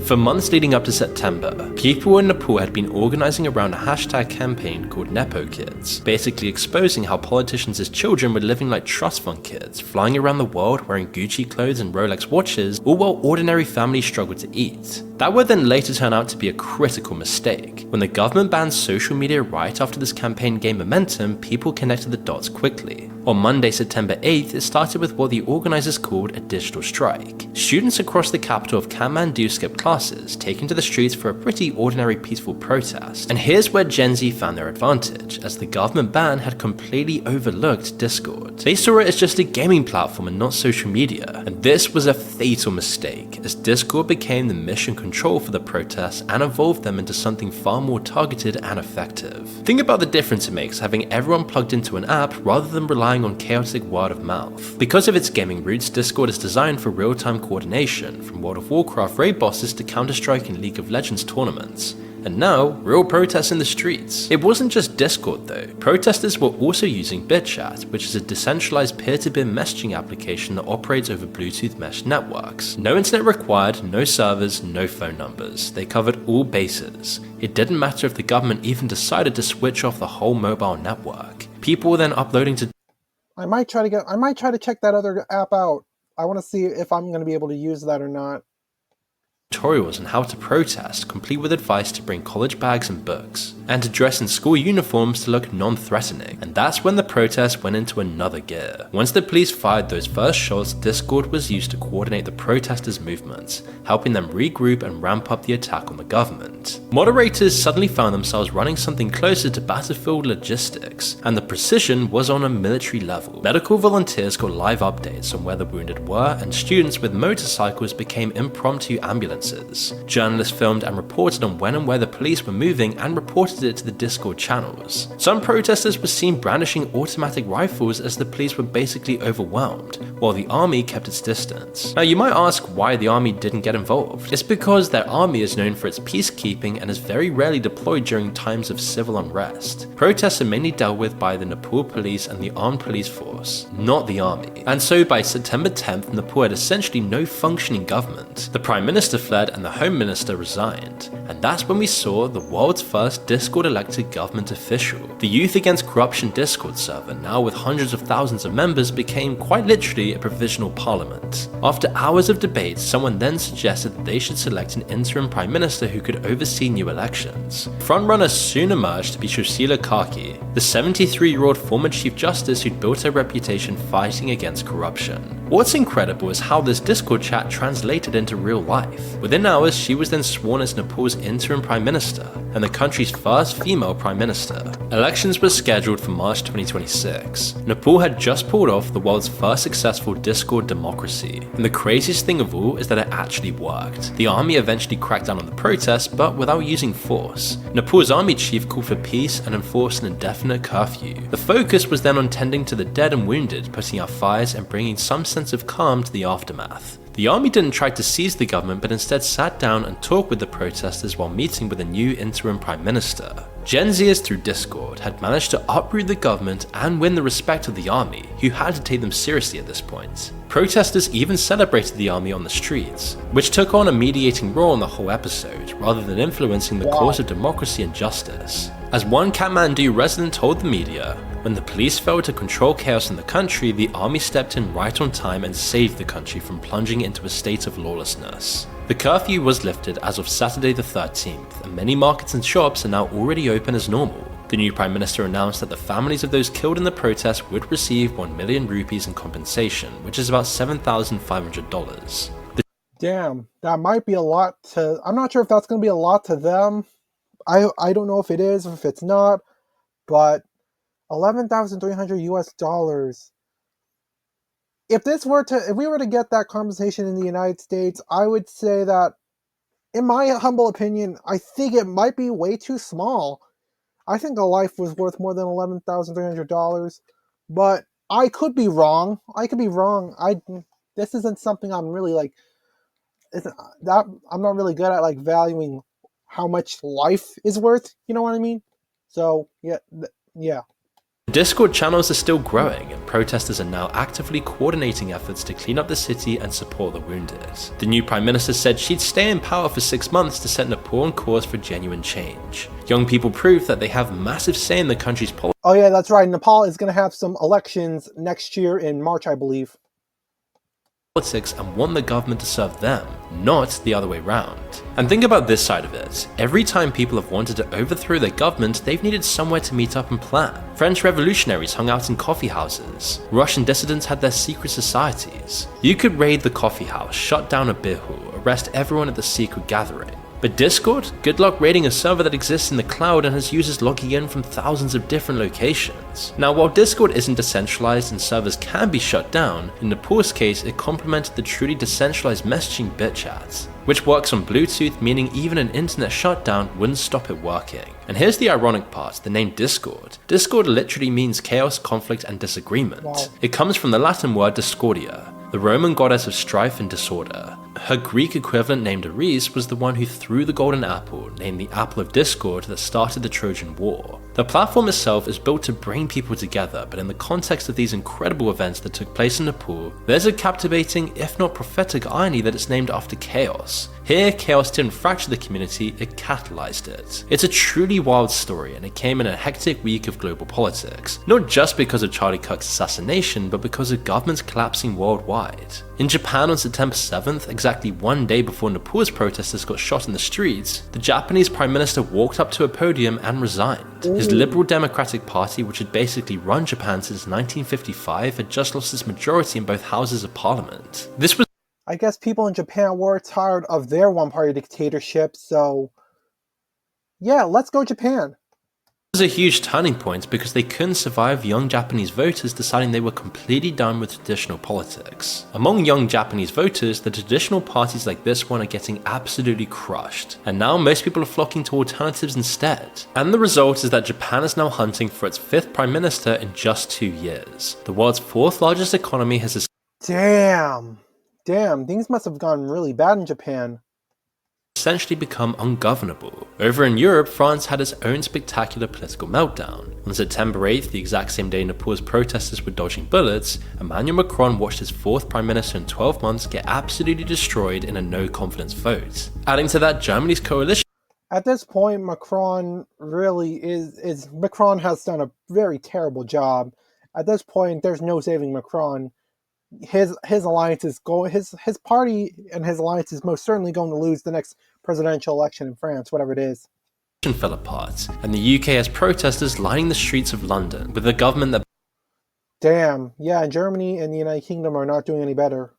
For months leading up to September, people in Nepal had been organizing around a hashtag campaign called Nepo Kids, basically exposing how politicians as children were living like trust fund kids, flying around the world wearing Gucci clothes and Rolex watches, all while ordinary families struggled to eat. That would then later turn out to be a critical mistake. When the government banned social media right after this campaign gained momentum, people connected the dots quickly. On Monday, September 8th, it started with what the organizers called a digital strike. Students across the capital of Kathmandu skipped classes, taking to the streets for a pretty ordinary peaceful protest. And here's where Gen Z found their advantage, as the government ban had completely overlooked Discord. They saw it as just a gaming platform and not social media. And this was a fatal mistake, as Discord became the mission control for the protests and evolved them into something far more targeted and effective. Think about the difference it makes having everyone plugged into an app rather than relying on chaotic word of mouth. Because of its gaming roots, Discord is designed for real-time coordination, from World of Warcraft raid bosses to Counter-Strike and League of Legends tournaments. And now, real protests in the streets. It wasn't just Discord though. Protesters were also using BitChat, which is a decentralized peer-to-peer messaging application that operates over Bluetooth mesh networks. No internet required, no servers, no phone numbers. They covered all bases. It didn't matter if the government even decided to switch off the whole mobile network. People were then uploading to I might try to check that other app out. I want to see if I'm going to be able to use that or not. tutorials on how to protest, complete with advice to bring college bags and books, and to dress in school uniforms to look non-threatening. And that's when the protest went into another gear. Once the police fired those first shots, Discord was used to coordinate the protesters' movements, helping them regroup and ramp up the attack on the government. Moderators suddenly found themselves running something closer to battlefield logistics, and the precision was on a military level. Medical volunteers got live updates on where the wounded were, and students with motorcycles became impromptu ambulances. Journalists filmed and reported on when and where the police were moving and reported it to the Discord channels. Some protesters were seen brandishing automatic rifles as the police were basically overwhelmed, while the army kept its distance. Now you might ask why the army didn't get involved. It's because their army is known for its peacekeeping and is very rarely deployed during times of civil unrest. Protests are mainly dealt with by the Nepal police and the armed police force, not the army. And so by September 10th, Nepal had essentially no functioning government. The Prime Minister fled and the Home Minister resigned. And that's when we saw the world's first Discord elected government official. The Youth Against Corruption Discord server, now with hundreds of thousands of members, became quite literally a provisional parliament. After hours of debate, someone then suggested that they should select an interim Prime Minister who could oversee new elections. Frontrunners soon emerged to be Sushila Karki, the 73-year-old former Chief Justice who'd built a reputation fighting against corruption. What's incredible is how this Discord chat translated into real life. Within hours, she was then sworn as Nepal's interim Prime Minister, and the country's first female Prime Minister. Elections were scheduled for March 2026. Nepal had just pulled off the world's first successful Discord democracy, and the craziest thing of all is that it actually worked. The army eventually cracked down on the protests, but without using force. Nepal's army chief called for peace and enforced an indefinite curfew. The focus was then on tending to the dead and wounded, putting out fires and bringing some sense of calm to the aftermath. The army didn't try to seize the government, but instead sat down and talked with the protesters while meeting with a new interim Prime Minister. Gen Zers through Discord had managed to uproot the government and win the respect of the army, who had to take them seriously at this point. Protesters even celebrated the army on the streets, which took on a mediating role in the whole episode, rather than influencing the cause of democracy and justice. As one Kathmandu resident told the media, when the police failed to control chaos in the country, the army stepped in right on time and saved the country from plunging into a state of lawlessness. The curfew was lifted as of Saturday the 13th, and many markets and shops are now already open as normal. The new Prime Minister announced that the families of those killed in the protest would receive 1 million rupees in compensation, which is about $7,500. Damn, that might be a lot to... I'm not sure if that's going to be a lot to them. I don't know if it is or if it's not, but $11,300 US. If we were to get that compensation in the United States, I would say that, in my humble opinion, I think it might be way too small. I think a life was worth more than $11,300, but I could be wrong. This isn't something I'm really like. I'm not really good at like valuing how much life is worth. You know what I mean? So yeah. Discord channels are still growing, and protesters are now actively coordinating efforts to clean up the city and support the wounded. The new Prime Minister said she'd stay in power for 6 months to set Nepal on course for genuine change. Young people prove that they have massive say in the country's politics. Oh yeah, that's right. Nepal is going to have some elections next year in March, I believe. And want the government to serve them, not the other way round. And think about this side of it. Every time people have wanted to overthrow their government, they've needed somewhere to meet up and plan. French revolutionaries hung out in coffee houses. Russian dissidents had their secret societies. You could raid the coffee house, shut down a beer hall, arrest everyone at the secret gathering. But Discord? Good luck raiding a server that exists in the cloud and has users logging in from thousands of different locations. Now, while Discord isn't decentralized and servers can be shut down, in Nepal's case it complemented the truly decentralized messaging BitChat, which works on Bluetooth, meaning even an internet shutdown wouldn't stop it working. And here's the ironic part, the name Discord. Discord literally means chaos, conflict, and disagreement. Wow. It comes from the Latin word discordia, the Roman goddess of strife and disorder. Her Greek equivalent named Ares was the one who threw the golden apple, named the Apple of Discord, that started the Trojan War. The platform itself is built to bring people together, but in the context of these incredible events that took place in Nepal, there's a captivating, if not prophetic, irony that it's named after chaos. Here, chaos didn't fracture the community, it catalyzed it. It's a truly wild story, and it came in a hectic week of global politics, not just because of Charlie Kirk's assassination, but because of governments collapsing worldwide. In Japan on September 7th, exactly one day before Nepal's protesters got shot in the streets, the Japanese Prime Minister walked up to a podium and resigned. His Liberal Democratic Party, which had basically run Japan since 1955, had just lost its majority in both houses of parliament. This was I guess people in Japan were tired of their one-party dictatorship, so yeah, let's go Japan. was a huge turning point because they couldn't survive young Japanese voters deciding they were completely done with traditional politics. Among young Japanese voters, the traditional parties like this one are getting absolutely crushed, and now most people are flocking to alternatives instead. And the result is that Japan is now hunting for its 5th prime minister in just 2 years. The world's 4th largest economy has Damn, things must have gone really bad in Japan. Essentially become ungovernable. Over in Europe, France had its own spectacular political meltdown. On September 8th, the exact same day Nepal's protesters were dodging bullets, Emmanuel Macron watched his 4th prime minister in 12 months get absolutely destroyed in a no-confidence vote. Adding to that, Germany's coalition. At this point, Macron Macron has done a very terrible job. At this point, there's no saving Macron. His alliance is his party and his alliance is most certainly going to lose the next presidential election in France, whatever it is. Fell apart, and the UK has protesters lining the streets of London with a government that Germany and the United Kingdom are not doing any better.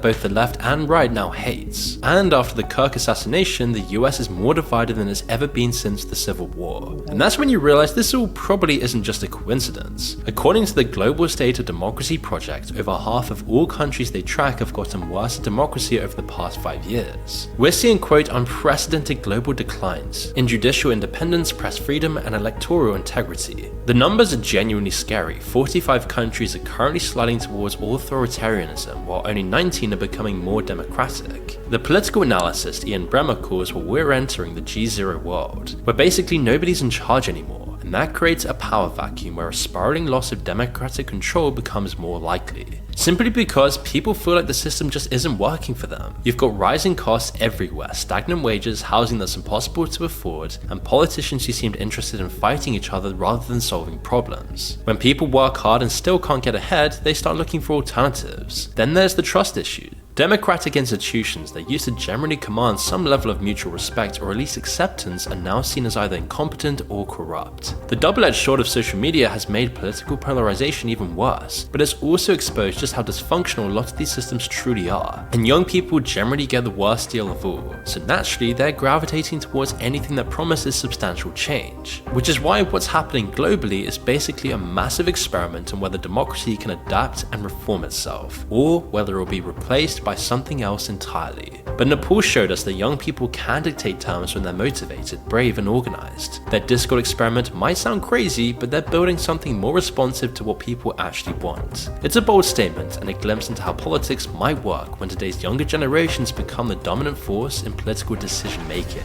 Both the left and right now hates. And after the Kirk assassination, the US is more divided than it's ever been since the Civil War. And that's when you realize this all probably isn't just a coincidence. According to the Global State of Democracy Project, over half of all countries they track have gotten worse at democracy over the past 5 years. We're seeing, quote, unprecedented global declines in judicial independence, press freedom, and electoral integrity. The numbers are genuinely scary. 45 countries are currently sliding towards authoritarianism, while only 19 are becoming more democratic. The political analyst Ian Bremmer calls what we're entering the G0 world, where basically nobody's in charge anymore, and that creates a power vacuum where a spiraling loss of democratic control becomes more likely. Simply because people feel like the system just isn't working for them. You've got rising costs everywhere, stagnant wages, housing that's impossible to afford, and politicians who seemed interested in fighting each other rather than solving problems. When people work hard and still can't get ahead, they start looking for alternatives. Then there's the trust issue. Democratic institutions that used to generally command some level of mutual respect or at least acceptance are now seen as either incompetent or corrupt. The double-edged sword of social media has made political polarization even worse, but it's also exposed just how dysfunctional a lot of these systems truly are. And young people generally get the worst deal of all, so naturally they're gravitating towards anything that promises substantial change. Which is why what's happening globally is basically a massive experiment on whether democracy can adapt and reform itself, or whether it will be replaced by something else entirely. But Nepal showed us that young people can dictate terms when they're motivated, brave, and organized. Their Discord experiment might sound crazy, but they're building something more responsive to what people actually want. It's a bold statement and a glimpse into how politics might work when today's younger generations become the dominant force in political decision making.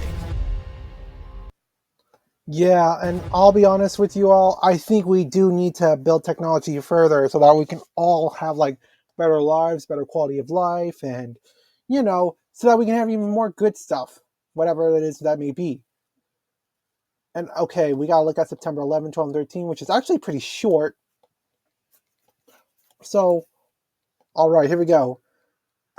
Yeah, and I'll be honest with you all, I think we do need to build technology further so that we can all have better lives, better quality of life, and, so that we can have even more good stuff, whatever it is that may be. And okay, we gotta look at September 11, 12, and 13, which is actually pretty short. So, alright, here we go.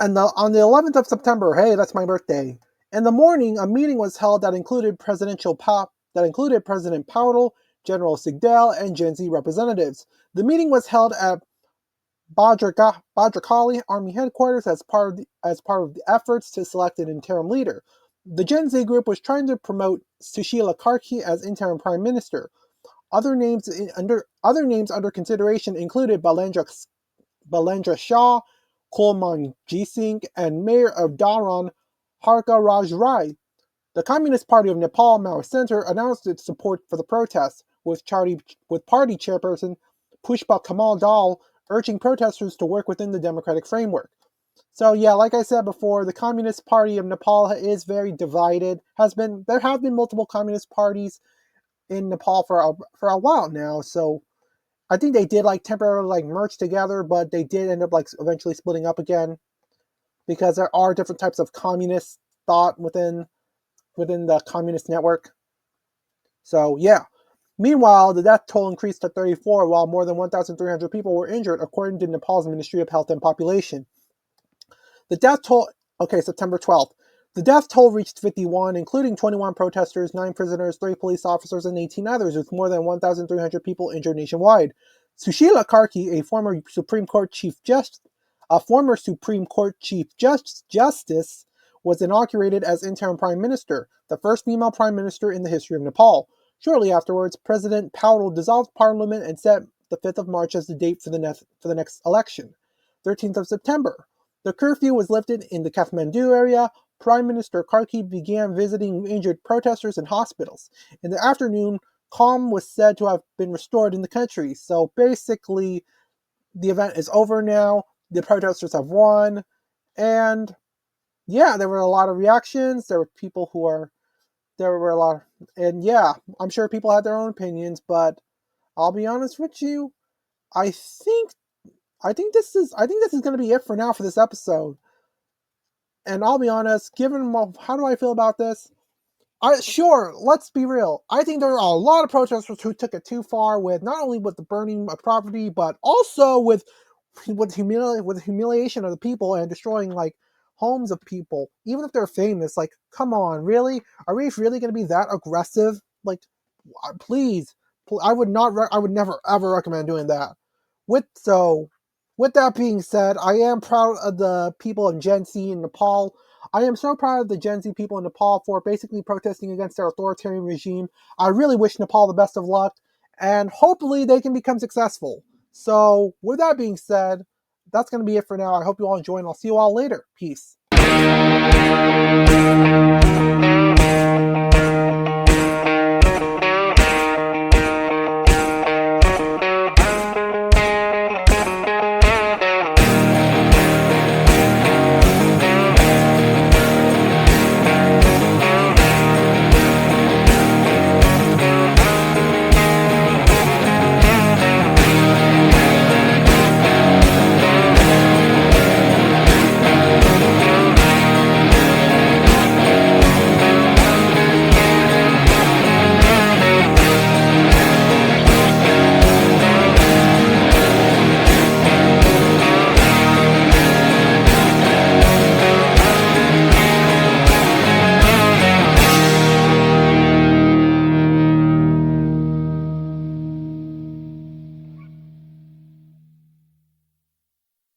And on the 11th of September, hey, that's my birthday. In the morning, a meeting was held that included President Paudel, General Sigdal, and Gen Z representatives. The meeting was held at Bhadrakali Army Headquarters as part of the efforts to select an interim leader. The Gen Z group was trying to promote Sushila Karki as interim prime minister. Other names under consideration included Balendra Shah, Kulman Singh, and Mayor of Dharan, Harka Raj Rai. The Communist Party of Nepal Mao Center announced its support for the protests, with party chairperson Pushpa Kamal Dal urging protesters to work within the democratic framework. So yeah, like I said before, the Communist Party of Nepal is very divided. There have been multiple communist parties in Nepal for a while now, so I think they did temporarily merge together, but they did end up eventually splitting up again, because there are different types of communists thought within the communist network. So yeah. Meanwhile, the death toll increased to 34, while more than 1,300 people were injured, according to Nepal's Ministry of Health and Population. The death toll, September 12th. The death toll reached 51, including 21 protesters, 9 prisoners, 3 police officers, and 18 others, with more than 1,300 people injured nationwide. Sushila Karki, a former Supreme Court Chief Justice, was inaugurated as interim prime minister, the first female prime minister in the history of Nepal. Shortly afterwards, President Paudel dissolved parliament and set the 5th of March as the date for the next election. 13th of September. The curfew was lifted in the Kathmandu area. Prime Minister Karki began visiting injured protesters in hospitals. In the afternoon, calm was said to have been restored in the country. So basically, the event is over now. The protesters have won. And yeah, there were a lot of reactions. There were a lot, and yeah, I'm sure people had their own opinions, but I'll be honest with you, I think this is going to be it for now for this episode. And I'll be honest, given how do I feel about this? Sure, let's be real. I think there are a lot of protesters who took it too far with not only with the burning of property, but also with humiliation of the people and destroying like homes of people, even if they're famous. Like, come on, really? Are we really going to be that aggressive? Like, please, I would never ever recommend doing that. With that being said, I am proud of the people of Gen Z in Nepal. I am so proud of the Gen Z people in Nepal for basically protesting against their authoritarian regime. I really wish Nepal the best of luck, and hopefully they can become successful. So, with that being said, that's going to be it for now. I hope you all enjoy, and I'll see you all later. Peace.